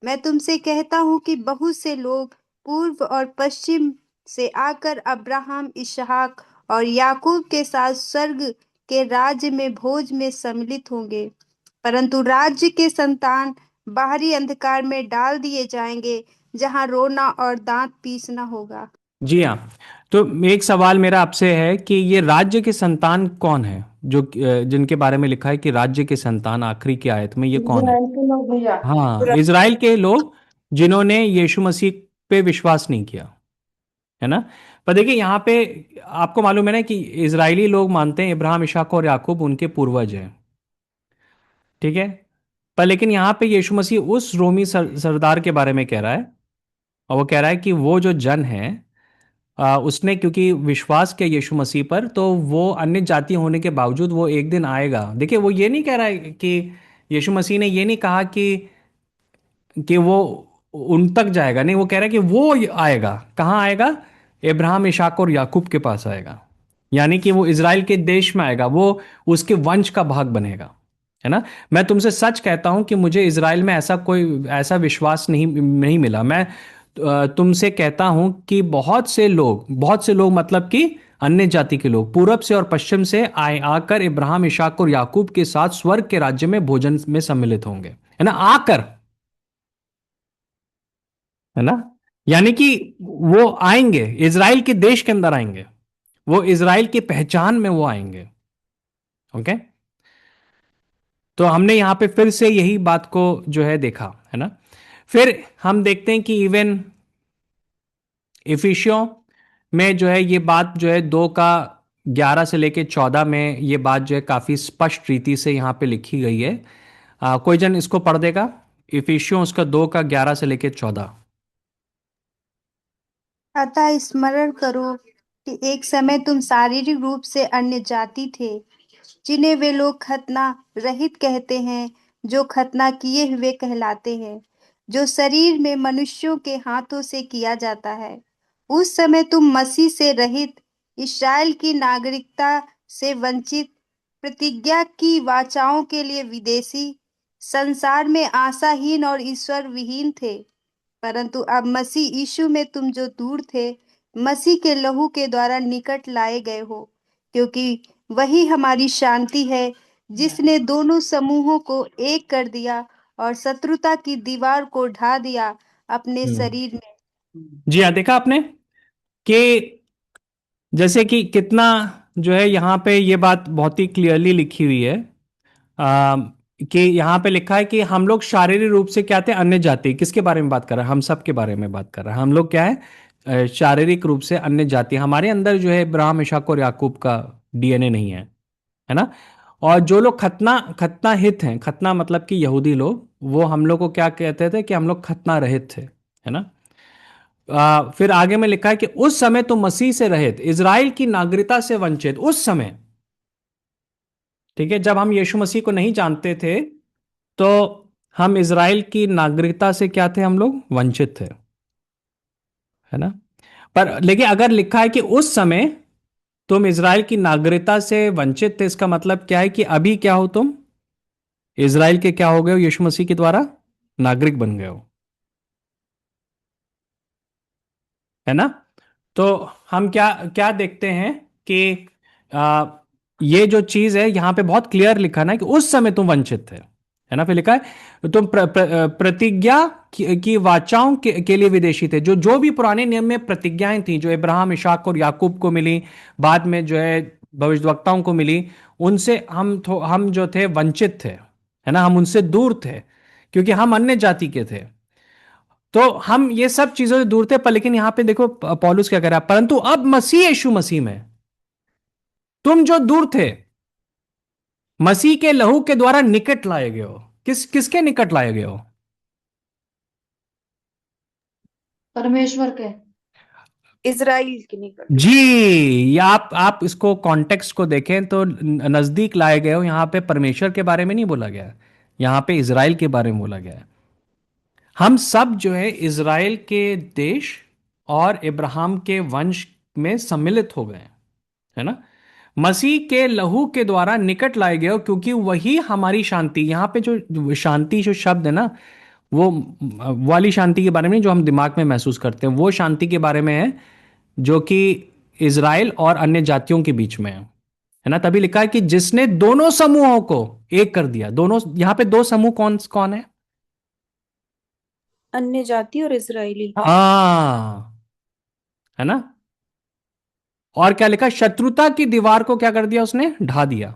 मैं तुमसे कहता हूँ कि बहुत से लोग पूर्व और पश्चिम से आकर अब्राहम, इसहाक और याकूब के साथ स्वर्ग के राज्य में भोज में सम्मिलित होंगे, परंतु राज्य के संतान बाहरी अंधकार में डाल दिए जाएंगे, जहां रोना और दांत पीसना होगा। जी हाँ। तो एक सवाल मेरा आपसे है कि ये राज्य के संतान कौन है? जो जिनके बारे में लिखा है कि राज्य के संतान आखिरी की आयत में, ये कौन है? इजराइल के लोग भैया। हाँ, इज़राइल के लोग जिन्होंने यीशु मसीह पे विश्वास नहीं किया, है ना? पर देखिए यहाँ पे आपको मालूम है ना कि इज़राइली लोग मानते हैं इब्राहिम, इसहाक और याकूब उनके पूर्वज हैं, ठीक है? पर लेकिन यहाँ पे यीशु मसीह उस रोमी सरदार के बारे में कह रहा है और वो कह रहा है कि वो जो जन है उसने क्योंकि विश्वास किया यीशु मसीह पर, तो वो अन्य जाति होने के बावजूद वो एक दिन आएगा। देखिए वो ये नहीं कह रहा है कि यीशु मसीह ने ये नहीं कहा कि वो उन तक जाएगा। नहीं, वो कह रहा है कि वो आएगा। कहाँ आएगा? इब्राहिम, इसहाक और याकूब के पास आएगा। यानी कि वो इज़राइल के देश में आएगा, वो उसके वंश का भाग बनेगा, है ना? मैं तुमसे सच कहता हूं कि मुझे इज़राइल में ऐसा विश्वास नहीं नहीं मिला। मैं तुमसे कहता हूं कि बहुत से लोग मतलब कि अन्य जाति के लोग पूरब से और पश्चिम से आकर इब्राहिम, इसहाक और याकूब के साथ स्वर्ग के राज्य में भोजन में सम्मिलित होंगे, है ना? आकर, है ना? यानी कि वो आएंगे, इज़राइल के देश के अंदर आएंगे, वो इज़राइल की पहचान में वो आएंगे। ओके? तो हमने यहां पे फिर से यही बात को जो है देखा, है ना? फिर हम देखते हैं कि इवन इफिसियों में जो है ये बात जो है 2 का 11 से लेके 14 में ये बात जो है काफी स्पष्ट रीति से यहाँ पे लिखी गई है। कोई जन इसको पढ़ देगा? इफिसियों उसका 2 का 11 से लेके 14। अतः स्मरण करो कि एक समय तुम शारीरिक रूप से अन्य जाति थे, जिन्हें वे लोग खतना रहित कहते हैं, जो खतना किए हुए कहलाते हैं, जो शरीर में मनुष्यों के हाथों से किया जाता है। उस समय तुम मसीह से रहित, इस्राएल की नागरिकता से वंचित, प्रतिज्ञा की वाचाओं के लिए विदेशी, संसार में आशाहीन और ईश्वर विहीन थे, परंतु अब मसीह यीशु में तुम जो दूर थे, मसीह के लहू के द्वारा निकट लाए गए हो, क्योंकि वही हमारी शांति है, जिसने दोनों समूहों को एक कर दिया और शत्रुता की दीवार को ढा दिया अपने शरीर में। जी हाँ, देखा आपने कि जैसे कि कितना जो है यहाँ पे ये बात बहुत ही क्लियरली लिखी हुई है, आ, कि यहाँ पे लिखा है कि हम लोग शारीरिक रूप से क्या थे, अन्य जाति। किसके बारे में बात कर रहा है? हम सब के बारे में बात कर रहा है। हम लोग क्या है, शारीरिक रूप से अन्य जाति। हमारे अंदर जो है इब्राहिम, इसाक और याकूब का डीएनए नहीं है ना। और जो लोग खतना खतना हित हैं, खतना मतलब कि यहूदी लोग, वो हम लोग को क्या कहते थे कि हम लोग खतना रहित थे, है ना। फिर आगे में लिखा है कि उस समय तो मसीह से रहित, इज़राइल की नागरिकता से वंचित। उस समय, ठीक है, जब हम यीशु मसीह को नहीं जानते थे तो हम इज़राइल की नागरिकता से क्या थे, हम लोग वंचित थे, है ना। पर लेकिन अगर लिखा है कि उस समय तुम इज़राइल की नागरिकता से वंचित थे, इसका मतलब क्या है कि अभी क्या हो, तुम इज़राइल के क्या हो गए हो, यीशु मसीह के द्वारा नागरिक बन गए हो, है ना। तो हम क्या क्या देखते हैं कि आ, ये जो चीज है यहां पे बहुत क्लियर लिखा ना कि उस समय तुम वंचित थे, है ना। फिर लिखा है तुम प्रतिज्ञा की वाचाओं के लिए विदेशी थे। जो जो भी पुराने नियम में प्रतिज्ञाएं थी, जो इब्राहिम, इशाक और याकूब को मिली, बाद में जो है भविष्यद्वक्ताओं को मिली, उनसे हम जो थे वंचित थे, है ना। हम उनसे दूर थे क्योंकि हम अन्य जाति के थे। तो हम ये सब चीजों से दूर थे। पर लेकिन यहां पे देखो पौलुस क्या कह रहा है, परंतु अब मसीह यीशु मसीह में तुम जो दूर थे, मसीह के लहू के द्वारा निकट लाए गए हो। किसके निकट लाए गए हो? परमेश्वर के, इज़राइल के निकट। जी, ये आप इसको कॉन्टेक्स्ट को देखें तो नजदीक लाए गए हो, यहां पे परमेश्वर के बारे में नहीं बोला गया है, यहां पे इज़राइल के बारे में बोला गया है। हम सब जो है इज़राइल के देश और इब्राहिम के वंश में सम्मिलित हो गए, है ना। मसीह के लहू के द्वारा निकट लाए गए हो, क्योंकि वही हमारी शांति। यहां पे जो शांति, जो शब्द है ना, वो वाली शांति के बारे में नहीं, जो हम दिमाग में महसूस करते हैं, वो शांति के बारे में है जो कि इज़राइल और अन्य जातियों के बीच में है ना। तभी लिखा है कि जिसने दोनों समूहों को एक कर दिया। दोनों, यहां पे दो समूह कौन कौन है? अन्य जाति और इजरायली। हाँ, है ना। और क्या लिखा? शत्रुता की दीवार को क्या कर दिया उसने? ढा दिया।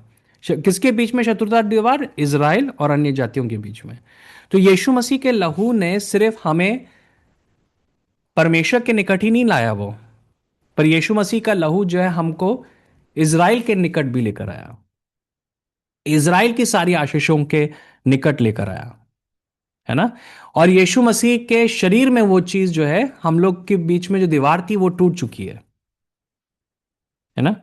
किसके बीच में शत्रुता की दीवार? इज़राइल और अन्य जातियों के बीच में। तो यीशु मसीह के लहू ने सिर्फ हमें परमेश्वर के निकट ही नहीं लाया वो, पर यीशु मसीह का लहू जो है हमको इज़राइल के निकट भी लेकर आया, इज़राइल की सारी आशीषों के निकट लेकर आया, है ना। और यीशु मसीह के शरीर में वो चीज जो है, हम लोग के बीच में जो दीवार थी वो टूट चुकी है ना।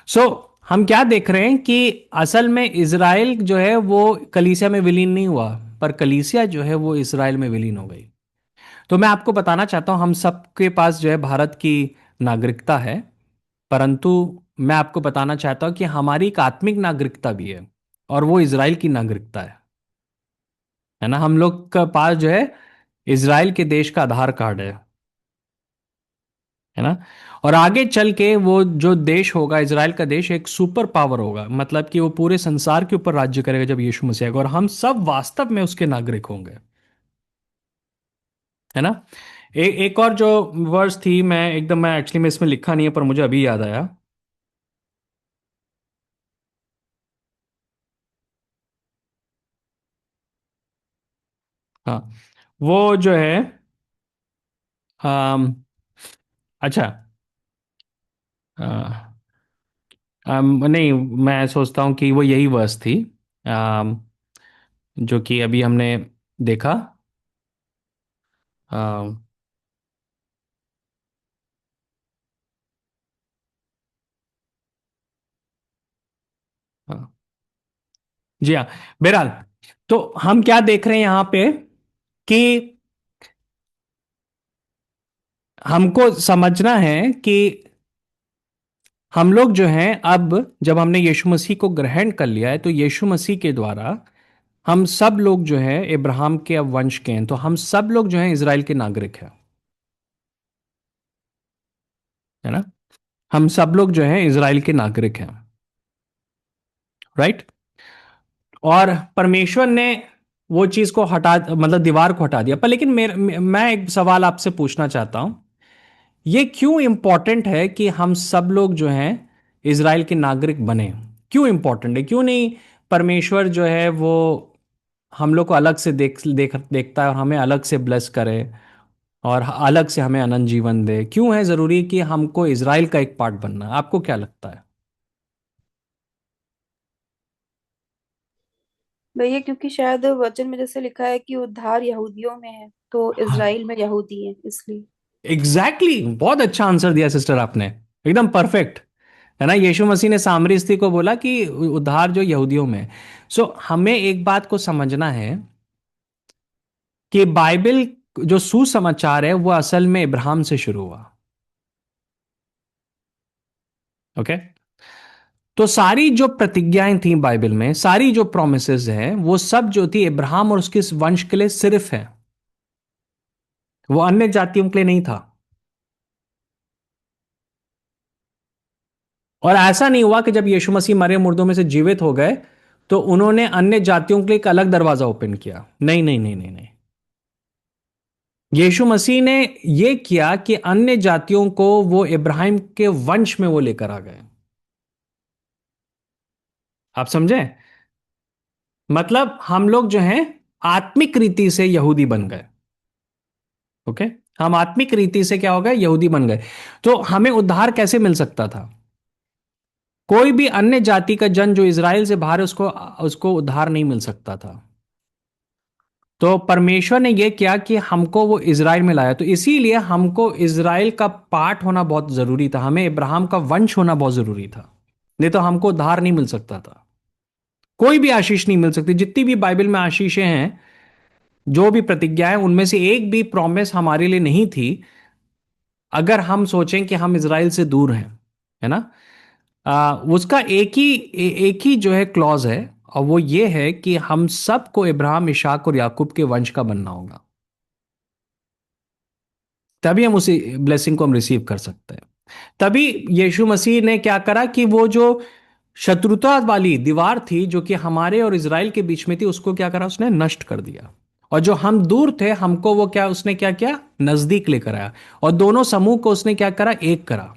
सो हम क्या देख रहे हैं कि असल में इज़राइल जो है वो कलीसिया में विलीन नहीं हुआ, पर कलीसिया जो है वो इज़राइल में विलीन हो गई। तो मैं आपको बताना चाहता हूं, हम सबके पास जो है भारत की नागरिकता है, परंतु मैं आपको बताना चाहता हूं कि हमारी एक आत्मिक नागरिकता भी है, और वो इज़राइल की नागरिकता है ना। हम लोग का पास जो है इज़राइल के देश का आधार कार्ड है ना। और आगे चल के वो जो देश होगा, इज़राइल का देश, एक सुपर पावर होगा, मतलब कि वो पूरे संसार के ऊपर राज्य करेगा जब यीशु मसीह आएगा, और हम सब वास्तव में उसके नागरिक होंगे, है ना। एक और जो वर्स थी, मैं एक्चुअली में इसमें लिखा नहीं है पर मुझे अभी याद आया। हाँ, वो जो है, अम, अच्छा, नहीं, मैं सोचता हूँ कि वो यही वर्स थी, जो कि अभी हमने देखा। अम, हाँ, जी हाँ। बहरहाल, तो हम क्या देख रहे हैं यहाँ पे कि हमको समझना है कि हम लोग जो हैं, अब जब हमने यीशु मसीह को ग्रहण कर लिया है, तो यीशु मसीह के द्वारा हम सब लोग जो हैं इब्राहिम के अब वंश के हैं, तो हम सब लोग जो हैं इजराइल के नागरिक हैं, है ना। हम सब लोग जो हैं इजराइल के नागरिक हैं, राइट। और परमेश्वर ने वो चीज को हटा, मतलब दीवार को हटा दिया। पर लेकिन मैं एक सवाल आपसे पूछना चाहता हूं, ये क्यों इंपॉर्टेंट है कि हम सब लोग जो हैं इजराइल के नागरिक बने? क्यों इंपॉर्टेंट है? क्यों नहीं परमेश्वर जो है वो हम लोग को अलग से देखता है और हमें अलग से ब्लेस करे और अलग से हमें अनंत जीवन दे? क्यों है जरूरी कि हमको इजराइल का एक पार्ट बनना है? आपको क्या लगता है? भैया क्योंकि शायद वचन में जैसे लिखा है कि उद्धार यहूदियों में है, तो इजराइल में यहूदी है इसलिए। एग्जैक्टली exactly, बहुत अच्छा आंसर दिया सिस्टर आपने, एकदम परफेक्ट, है ना। यीशु मसीह ने सामरी स्त्री को बोला कि उद्धार जो यहूदियों में है। सो हमें एक बात को समझना है कि बाइबल जो सुसमाचार है वो असल में इब्राहिम से शुरू हुआ। ओके, तो सारी जो प्रतिज्ञाएं थी बाइबल में, सारी जो प्रोमिसेस हैं, वो सब जो थी इब्राहिम और उसके इस वंश के लिए सिर्फ है, वो अन्य जातियों के लिए नहीं था। और ऐसा नहीं हुआ कि जब यीशु मसीह मरे मुर्दों में से जीवित हो गए तो उन्होंने अन्य जातियों के लिए एक अलग दरवाजा ओपन किया। नहीं नहीं नहीं नहीं नहीं, यीशु मसीह ने यह किया कि अन्य जातियों को वो इब्राहिम के वंश में वो लेकर आ गए। आप समझे? मतलब हम लोग जो हैं आत्मिक रीति से यहूदी बन गए। ओके, हम आत्मिक रीति से क्या हो गए? यहूदी बन गए। तो हमें उद्धार कैसे मिल सकता था? कोई भी अन्य जाति का जन जो इजराइल से बाहर है उसको उसको उद्धार नहीं मिल सकता था। तो परमेश्वर ने यह किया कि हमको वो इजराइल में लाया। तो इसीलिए हमको इजराइल का पार्ट होना बहुत जरूरी था, हमें इब्राहिम का वंश होना बहुत जरूरी था, नहीं तो हमको उद्धार नहीं मिल सकता था। कोई भी आशीष नहीं मिल सकती। जितनी भी बाइबल में आशीषें हैं, जो भी प्रतिज्ञाएं, उनमें से एक भी प्रॉमिस हमारे लिए नहीं थी अगर हम सोचें कि हम इजराइल से दूर हैं, है ना। उसका एक ही जो है क्लॉज है, और वो ये है कि हम सबको इब्राहिम, इशाक और याकूब के वंश का बनना होगा, तभी हम उसी ब्लेसिंग को हम रिसीव कर सकते हैं। तभी यीशु मसीह ने क्या करा कि वो जो शत्रुता वाली दीवार थी जो कि हमारे और इजराइल के बीच में थी, उसको क्या करा? उसने नष्ट कर दिया। और जो हम दूर थे, हमको वो क्या, उसने क्या किया? नजदीक लेकर आया। और दोनों समूह को उसने क्या करा? एक करा।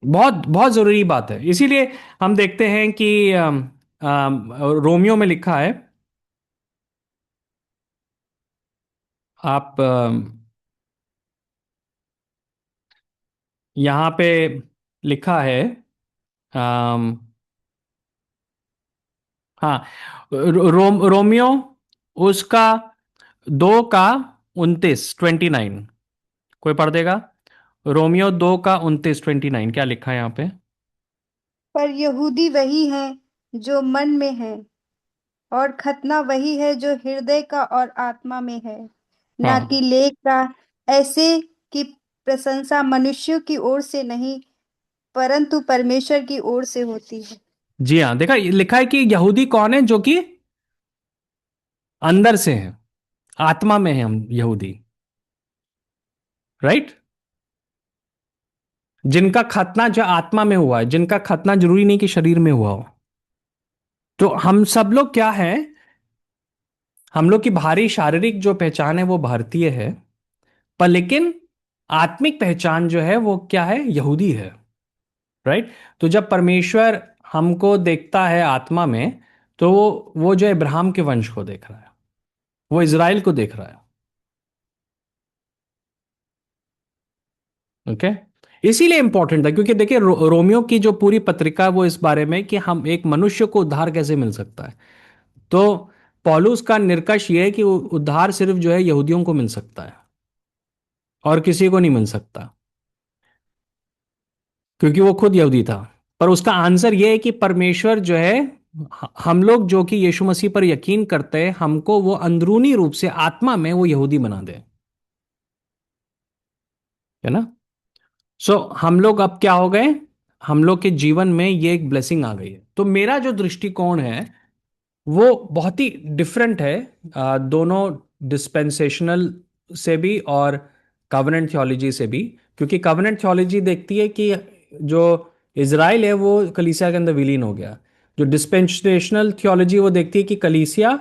बहुत बहुत जरूरी बात है। इसीलिए हम देखते हैं कि रोमियो में लिखा है, आप यहां पे लिखा है, अम, हाँ, रोमियो उसका 2 का 29, कोई पढ़ देगा? रोमियो 2 का 29 क्या लिखा है यहाँ पे? पर यहूदी वही है जो मन में है, और खतना वही है जो हृदय का और आत्मा में है, ना हाँ कि लेख का। ऐसे की प्रशंसा मनुष्यों की ओर से नहीं, परंतु परमेश्वर की ओर से होती है। जी हाँ, देखा ये लिखा है कि यहूदी कौन है? जो कि अंदर से है, आत्मा में है हम यहूदी, राइट। जिनका खतना जो आत्मा में हुआ है, जिनका खतना जरूरी नहीं कि शरीर में हुआ हो। तो हम सब लोग क्या है, हम लोग की भारी शारीरिक जो पहचान है वो भारतीय है, पर लेकिन आत्मिक पहचान जो है वो क्या है? यहूदी है, राइट। तो जब परमेश्वर हमको देखता है आत्मा में, तो वो जो इब्राहिम के वंश को देख रहा है, वो इजराइल को देख रहा है। ओके, इसीलिए इंपॉर्टेंट था, क्योंकि देखिए रोमियो की जो पूरी पत्रिका है, वो इस बारे में कि हम एक मनुष्य को उद्धार कैसे मिल सकता है। तो पौलुस का निष्कर्ष ये है कि उद्धार सिर्फ जो है यहूदियों को मिल सकता है और किसी को नहीं मिल सकता, क्योंकि वो खुद यहूदी था। पर उसका आंसर ये है कि परमेश्वर जो है, हम लोग जो कि यीशु मसीह पर यकीन करते हैं, हमको वो अंदरूनी रूप से आत्मा में वो यहूदी बना दे, है ना। सो हम लोग अब क्या हो गए? हम लोग के जीवन में ये एक ब्लेसिंग आ गई है। तो मेरा जो दृष्टिकोण है वो बहुत ही डिफरेंट है दोनों डिस्पेंसेशनल से भी और कवनेंट थियोलॉजी से भी। क्योंकि कवनेंट थियोलॉजी देखती है कि जो इज़राइल है वो कलीसिया के अंदर विलीन हो गया। जो डिस्पेंसेशनल थियोलॉजी वो देखती है कि कलीसिया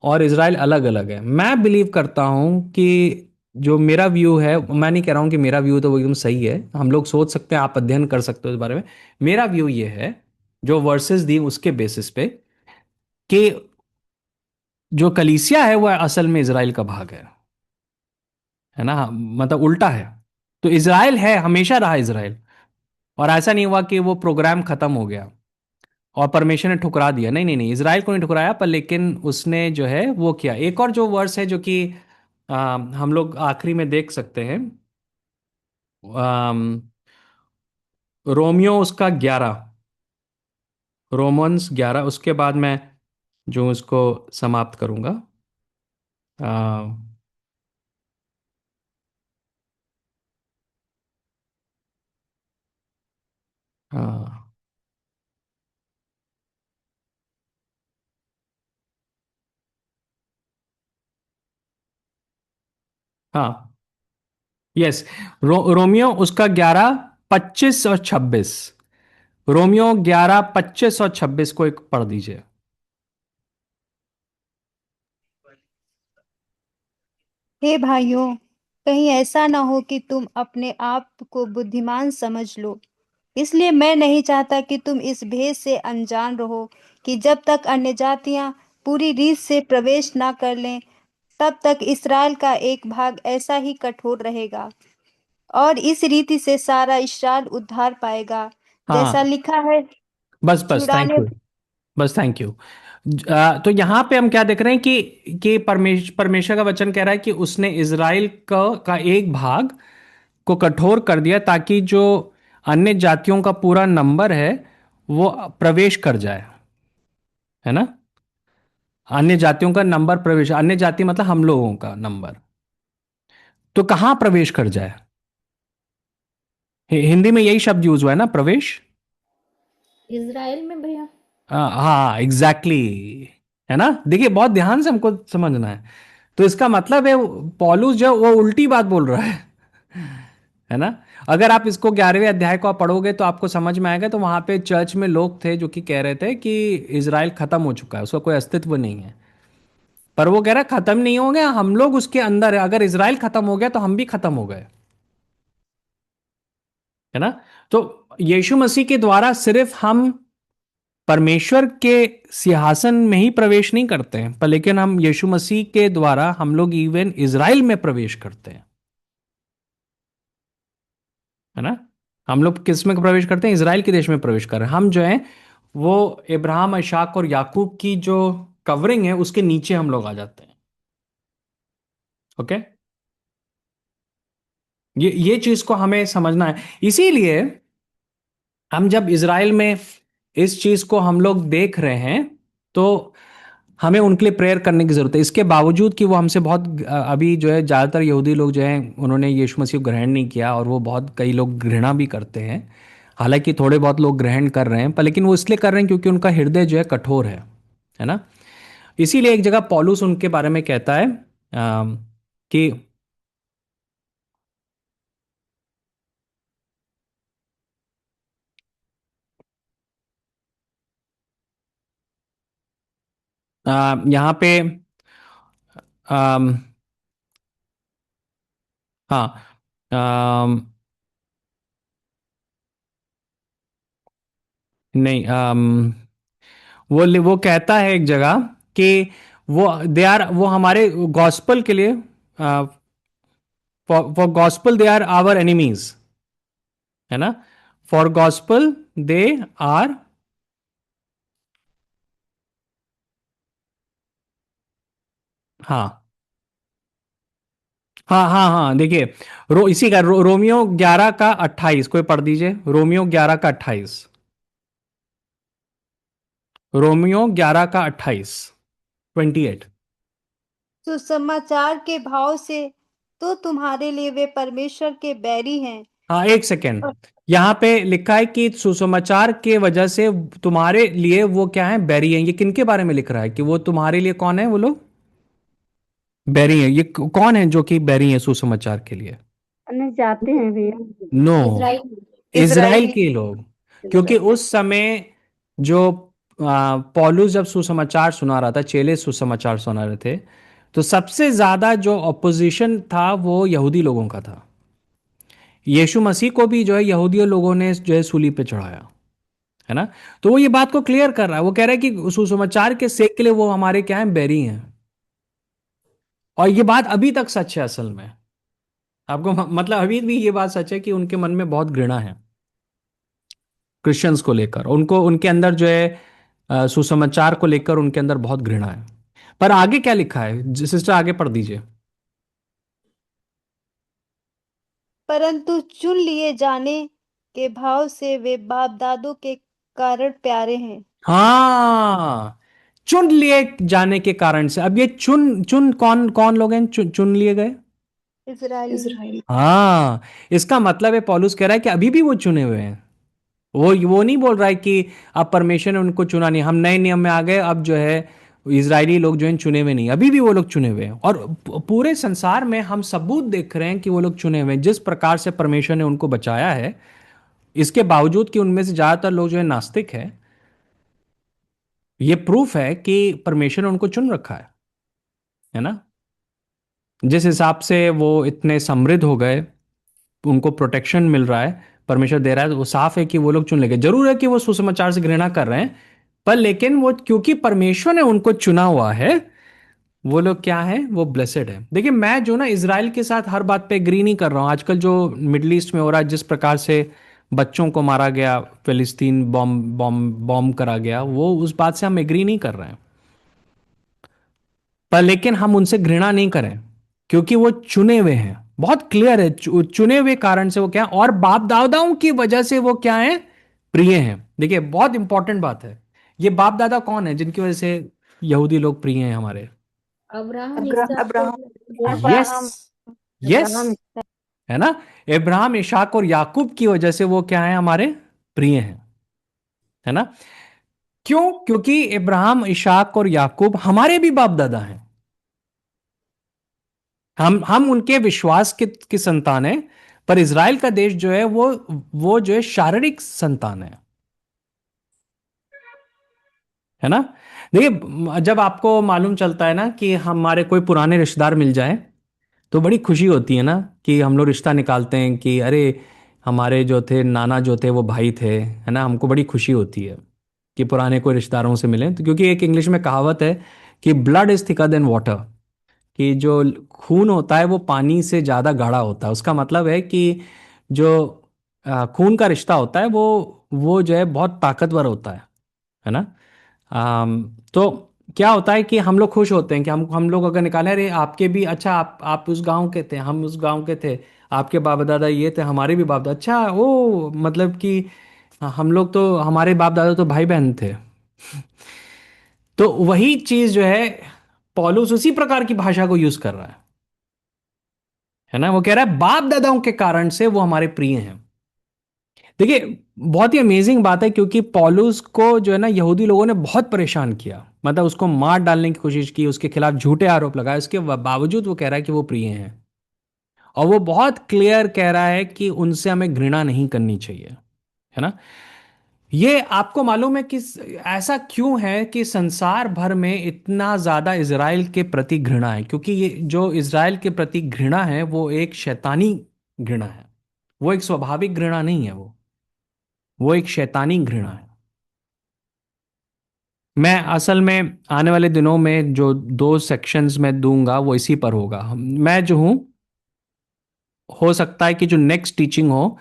और इज़राइल अलग अलग है। मैं बिलीव करता हूँ कि जो मेरा व्यू है, मैं नहीं कह रहा हूँ कि मेरा व्यू तो वो एकदम सही है, हम लोग सोच सकते हैं, आप अध्ययन कर सकते हो इस बारे में। मेरा व्यू ये है, जो वर्सेस दी उसके बेसिस पे, कि जो कलीसिया है वो असल में इज़राइल का भाग है ना, मतलब उल्टा है। तो इज़राइल है, हमेशा रहा इज़राइल, और ऐसा नहीं हुआ कि वो प्रोग्राम खत्म हो गया और परमेश्वर ने ठुकरा दिया। नहीं नहीं नहीं, इज़राइल को नहीं ठुकराया, पर लेकिन उसने जो है वो किया। एक और जो वर्स है जो कि हम लोग आखिरी में देख सकते हैं, अम, रोमियो उसका 11, रोमन्स 11, उसके बाद मैं जो उसको समाप्त करूंगा। हाँ हाँ, यस, रोमियो उसका 11, 25 और 26। रोमियो 11, 25 और 26 को एक पढ़ दीजिए। हे भाइयों, कहीं ऐसा ना हो कि तुम अपने आप को बुद्धिमान समझ लो। इसलिए मैं नहीं चाहता कि तुम इस भेद से अनजान रहो कि जब तक अन्यजातियां पूरी रीत से प्रवेश ना कर लें, तब तक इसराइल का एक भाग ऐसा ही कठोर रहेगा, और इस रीति से सारा इसराइल उद्धार पाएगा, जैसा हाँ, लिखा है। बस बस, थैंक छुड़ाने यू, बस थैंक यू। तो यहाँ पे हम क्या देख रहे हैं कि परमेश्वर का वचन कह रहा है कि उसने इज़राइल का एक भाग को कठोर कर दिया, ताकि जो अन्य जातियों का पूरा नंबर है वो प्रवेश कर जाए, है ना। अन्य जातियों का नंबर प्रवेश, अन्य जाति मतलब हम लोगों का नंबर, तो कहाँ प्रवेश कर जाए। हिंदी में यही शब्द यूज हुआ है ना, प्रवेश। इज़राइल में भैया। हाँ एग्जैक्टली, है ना। देखिए बहुत ध्यान से हमको समझना है। तो इसका मतलब है पौलुस जो वो उल्टी बात बोल रहा है ना। अगर आप इसको 11वें अध्याय को आप पढ़ोगे तो आपको समझ में आएगा। तो वहां पे चर्च में लोग थे जो कि कह रहे थे कि इज़राइल खत्म हो चुका है, उसका कोई अस्तित्व नहीं है। पर वो कह रहा है खत्म नहीं हो गया, हम लोग उसके अंदर है। अगर इज़राइल खत्म हो गया तो हम भी खत्म हो गए, है ना। तो यीशु मसीह के द्वारा सिर्फ हम परमेश्वर के सिंहासन में ही प्रवेश नहीं करते हैं, पर लेकिन हम यीशु मसीह के द्वारा हम लोग इवन इज़राइल में प्रवेश करते हैं, है ना। हम लोग किस में प्रवेश करते हैं, इज़राइल के देश में प्रवेश कर रहे हैं। हम जो है वो इब्राहिम, इशाक और याकूब की जो कवरिंग है उसके नीचे हम लोग आ जाते हैं। ओके, ये चीज को हमें समझना है। इसीलिए हम जब इज़राइल में इस चीज को हम लोग देख रहे हैं तो हमें उनके लिए प्रेयर करने की जरूरत है। इसके बावजूद कि वो हमसे बहुत अभी जो है ज़्यादातर यहूदी लोग जो हैं उन्होंने यीशु मसीह को ग्रहण नहीं किया, और वो बहुत कई लोग घृणा भी करते हैं। हालांकि थोड़े बहुत लोग ग्रहण कर रहे हैं, पर लेकिन वो इसलिए कर रहे हैं क्योंकि उनका हृदय जो है कठोर है ना। इसीलिए एक जगह पौलुस उनके बारे में कहता है कि यहाँ पे अम, हाँ, अम, नहीं, वो कहता है एक जगह कि वो दे आर, वो हमारे गॉस्पल के लिए, for gospel they are our enemies, है ना। फॉर गॉस्पल दे आर, हाँ हाँ हाँ हाँ, देखिए इसी का रोमियो 11 का 28 कोई पढ़ दीजिए। रोमियो 11 का 28, रोमियो 11 का 28, 28। सुसमाचार के भाव से तो तुम्हारे लिए वे परमेश्वर के बैरी हैं। हाँ एक सेकेंड, यहाँ पे लिखा है कि सुसमाचार के वजह से तुम्हारे लिए वो क्या है, बैरी है। ये किनके बारे में लिख रहा है कि वो तुम्हारे लिए कौन है, वो लोग बैरी है? ये कौन है जो कि बैरी है सुसमाचार के लिए? अन्य जाते हैं भैया। No, Israel. Israel Israeli. के लोग। क्योंकि इजराइल। उस समय जो पौलुस जब सुसमाचार सुना रहा था, चेले सुसमाचार सुना रहे थे, तो सबसे ज्यादा जो अपोजिशन था वो यहूदी लोगों का था। यीशु मसीह को भी जो है यहूदी लोगों ने जो है सूली पे चढ़ाया, है ना। तो वो ये बात को क्लियर कर रहा है, वो कह रहा है कि सुसमाचार के सेक के लिए वो हमारे क्या है, बैरी हैं। और ये बात अभी तक सच है असल में। आपको मतलब अभी भी ये बात सच है कि उनके मन में बहुत घृणा है क्रिश्चियंस को लेकर। उनको उनके अंदर जो है सुसमाचार को लेकर उनके अंदर बहुत घृणा है। पर आगे क्या लिखा है, सिस्टर आगे पढ़ दीजिए। परंतु चुन लिए जाने के भाव से वे बाप दादों के कारण प्यारे हैं। हाँ, चुन लिए जाने के कारण से। अब ये चुन चुन कौन कौन लोग हैं चुन लिए गए? इजरायली। इजराइल। हाँ, इसका मतलब है पौलुस कह रहा है कि अभी भी वो चुने हुए हैं। वो नहीं बोल रहा है कि अब परमेश्वर ने उनको चुना नहीं, हम नए नियम में आ गए, अब जो है इजरायली लोग जो हैं चुने हुए नहीं। अभी भी वो लोग चुने हुए हैं। और पूरे संसार में हम सबूत देख रहे हैं कि वो लोग चुने हुए हैं, जिस प्रकार से परमेश्वर ने उनको बचाया है। इसके बावजूद कि उनमें से ज्यादातर लोग जो है नास्तिक है, ये प्रूफ है कि परमेश्वर ने उनको चुन रखा है ना। जिस हिसाब से वो इतने समृद्ध हो गए, उनको प्रोटेक्शन मिल रहा है, परमेश्वर दे रहा है, तो वो साफ है कि वो लोग चुन लेंगे। जरूर है कि वो सुसमाचार से घृणा कर रहे हैं, पर लेकिन वो क्योंकि परमेश्वर ने उनको चुना हुआ है, वो लोग क्या है, वो ब्लेसेड है। देखिए, मैं जो ना इजराइल के साथ हर बात पे एग्री नहीं कर रहा हूं। आजकल जो मिडल ईस्ट में हो रहा है, जिस प्रकार से बच्चों को मारा गया, फिलिस्तीन बॉम्ब बॉम्ब बॉम्ब करा गया, वो उस बात से हम एग्री नहीं कर रहे हैं। पर लेकिन हम उनसे घृणा नहीं करें, क्योंकि वो चुने हुए हैं। बहुत क्लियर है, चुने हुए कारण से वो क्या है, और बाप दादाओं की वजह से वो क्या है, प्रिय हैं। देखिए, बहुत इंपॉर्टेंट बात है। ये बाप दादा कौन है जिनकी वजह से यहूदी लोग प्रिय हैं हमारे? अब्राहम, इसहाक और Abraham. Yes, Abraham. Yes, Abraham. है ना। इब्राहिम, इशाक और याकूब की वजह से वो क्या है, हमारे प्रिय हैं, है ना। क्यों? क्योंकि इब्राहिम, इशाक और याकूब हमारे भी बाप दादा हैं। हम उनके विश्वास की संतान है। पर इज़राइल का देश जो है वो जो है शारीरिक संतान है ना। देखिए, जब आपको मालूम चलता है ना कि हमारे कोई पुराने रिश्तेदार मिल जाए, तो बड़ी खुशी होती है ना, कि हम लोग रिश्ता निकालते हैं कि अरे, हमारे जो थे नाना जो थे वो भाई थे, है ना। हमको बड़ी खुशी होती है कि पुराने कोई रिश्तेदारों से मिलें। तो क्योंकि एक इंग्लिश में कहावत है कि blood is thicker than water, कि जो खून होता है वो पानी से ज़्यादा गाढ़ा होता है। उसका मतलब है कि जो खून का रिश्ता होता है वो जो है बहुत ताकतवर होता है ना। तो क्या होता है कि हम लोग खुश होते हैं कि हम लोग अगर निकालें, अरे आपके भी, अच्छा आप उस गांव के थे, हम उस गांव के थे, आपके बाप दादा ये थे, हमारे भी बाप दादा, अच्छा ओ मतलब कि हम लोग तो, हमारे बाप दादा तो भाई बहन थे। तो वही चीज जो है, पौलुस उसी प्रकार की भाषा को यूज कर रहा है ना। वो कह रहा है बाप दादाओं के कारण से वो हमारे प्रिय हैं। देखिए, बहुत ही अमेजिंग बात है, क्योंकि पौलुस को जो है ना यहूदी लोगों ने बहुत परेशान किया, मतलब उसको मार डालने की कोशिश की, उसके खिलाफ झूठे आरोप लगाए। उसके बावजूद वो कह रहा है कि वो प्रिय हैं। और वो बहुत क्लियर कह रहा है कि उनसे हमें घृणा नहीं करनी चाहिए, है ना। ये आपको मालूम है कि ऐसा क्यों है कि संसार भर में इतना ज्यादा इजराइल के प्रति घृणा है? क्योंकि ये जो इजराइल के प्रति घृणा है वो एक शैतानी घृणा है। वो एक स्वाभाविक घृणा नहीं है, वो एक शैतानी घृणा है। मैं असल में आने वाले दिनों में जो 2 सेक्शंस में दूंगा वो इसी पर होगा। मैं जो हूं, हो सकता है कि जो नेक्स्ट टीचिंग हो,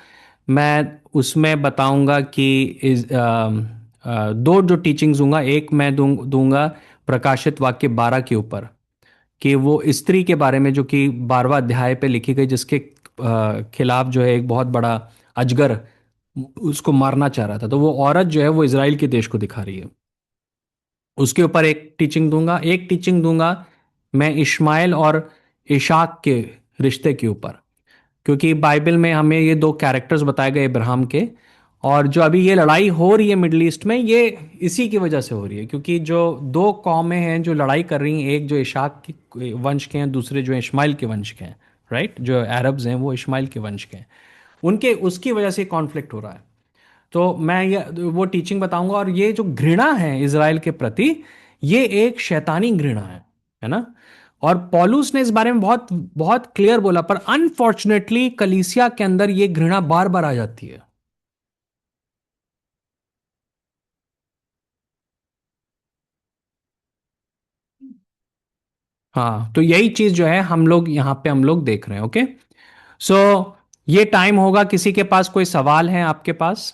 मैं उसमें बताऊंगा कि 2 जो टीचिंग्स दूंगा। एक मैं दूंगा प्रकाशित वाक्य 12 के ऊपर, कि वो स्त्री के बारे में जो कि 12वां अध्याय पे लिखी गई, जिसके खिलाफ जो है एक बहुत बड़ा अजगर उसको मारना चाह रहा था। तो वो औरत जो है वो इजराइल के देश को दिखा रही है। उसके ऊपर एक टीचिंग दूंगा। एक टीचिंग दूंगा मैं इश्माइल और इशाक के रिश्ते के ऊपर, क्योंकि बाइबल में हमें ये दो कैरेक्टर्स बताए गए इब्राहिम के, और जो अभी ये लड़ाई हो रही है मिडल ईस्ट में, ये इसी की वजह से हो रही है, क्योंकि जो दो कौमें हैं जो लड़ाई कर रही हैं, एक जो इशाक के वंश के हैं, दूसरे जो इश्माइल के वंश के हैं, राइट, जो अरब्स हैं वो इश्माइल के वंश के हैं, उनके उसकी वजह से कॉन्फ्लिक्ट हो रहा है। तो मैं ये वो टीचिंग बताऊंगा, और ये जो घृणा है इज़राइल के प्रति, ये एक शैतानी घृणा है ना। और पौलुस ने इस बारे में बहुत बहुत क्लियर बोला, पर अनफॉर्चुनेटली कलीसिया के अंदर ये घृणा बार बार आ जाती है। हाँ, तो यही चीज जो है हम लोग यहाँ पे हम लोग देख रहे हैं। ओके, सो ये टाइम होगा, किसी के पास कोई सवाल है आपके पास?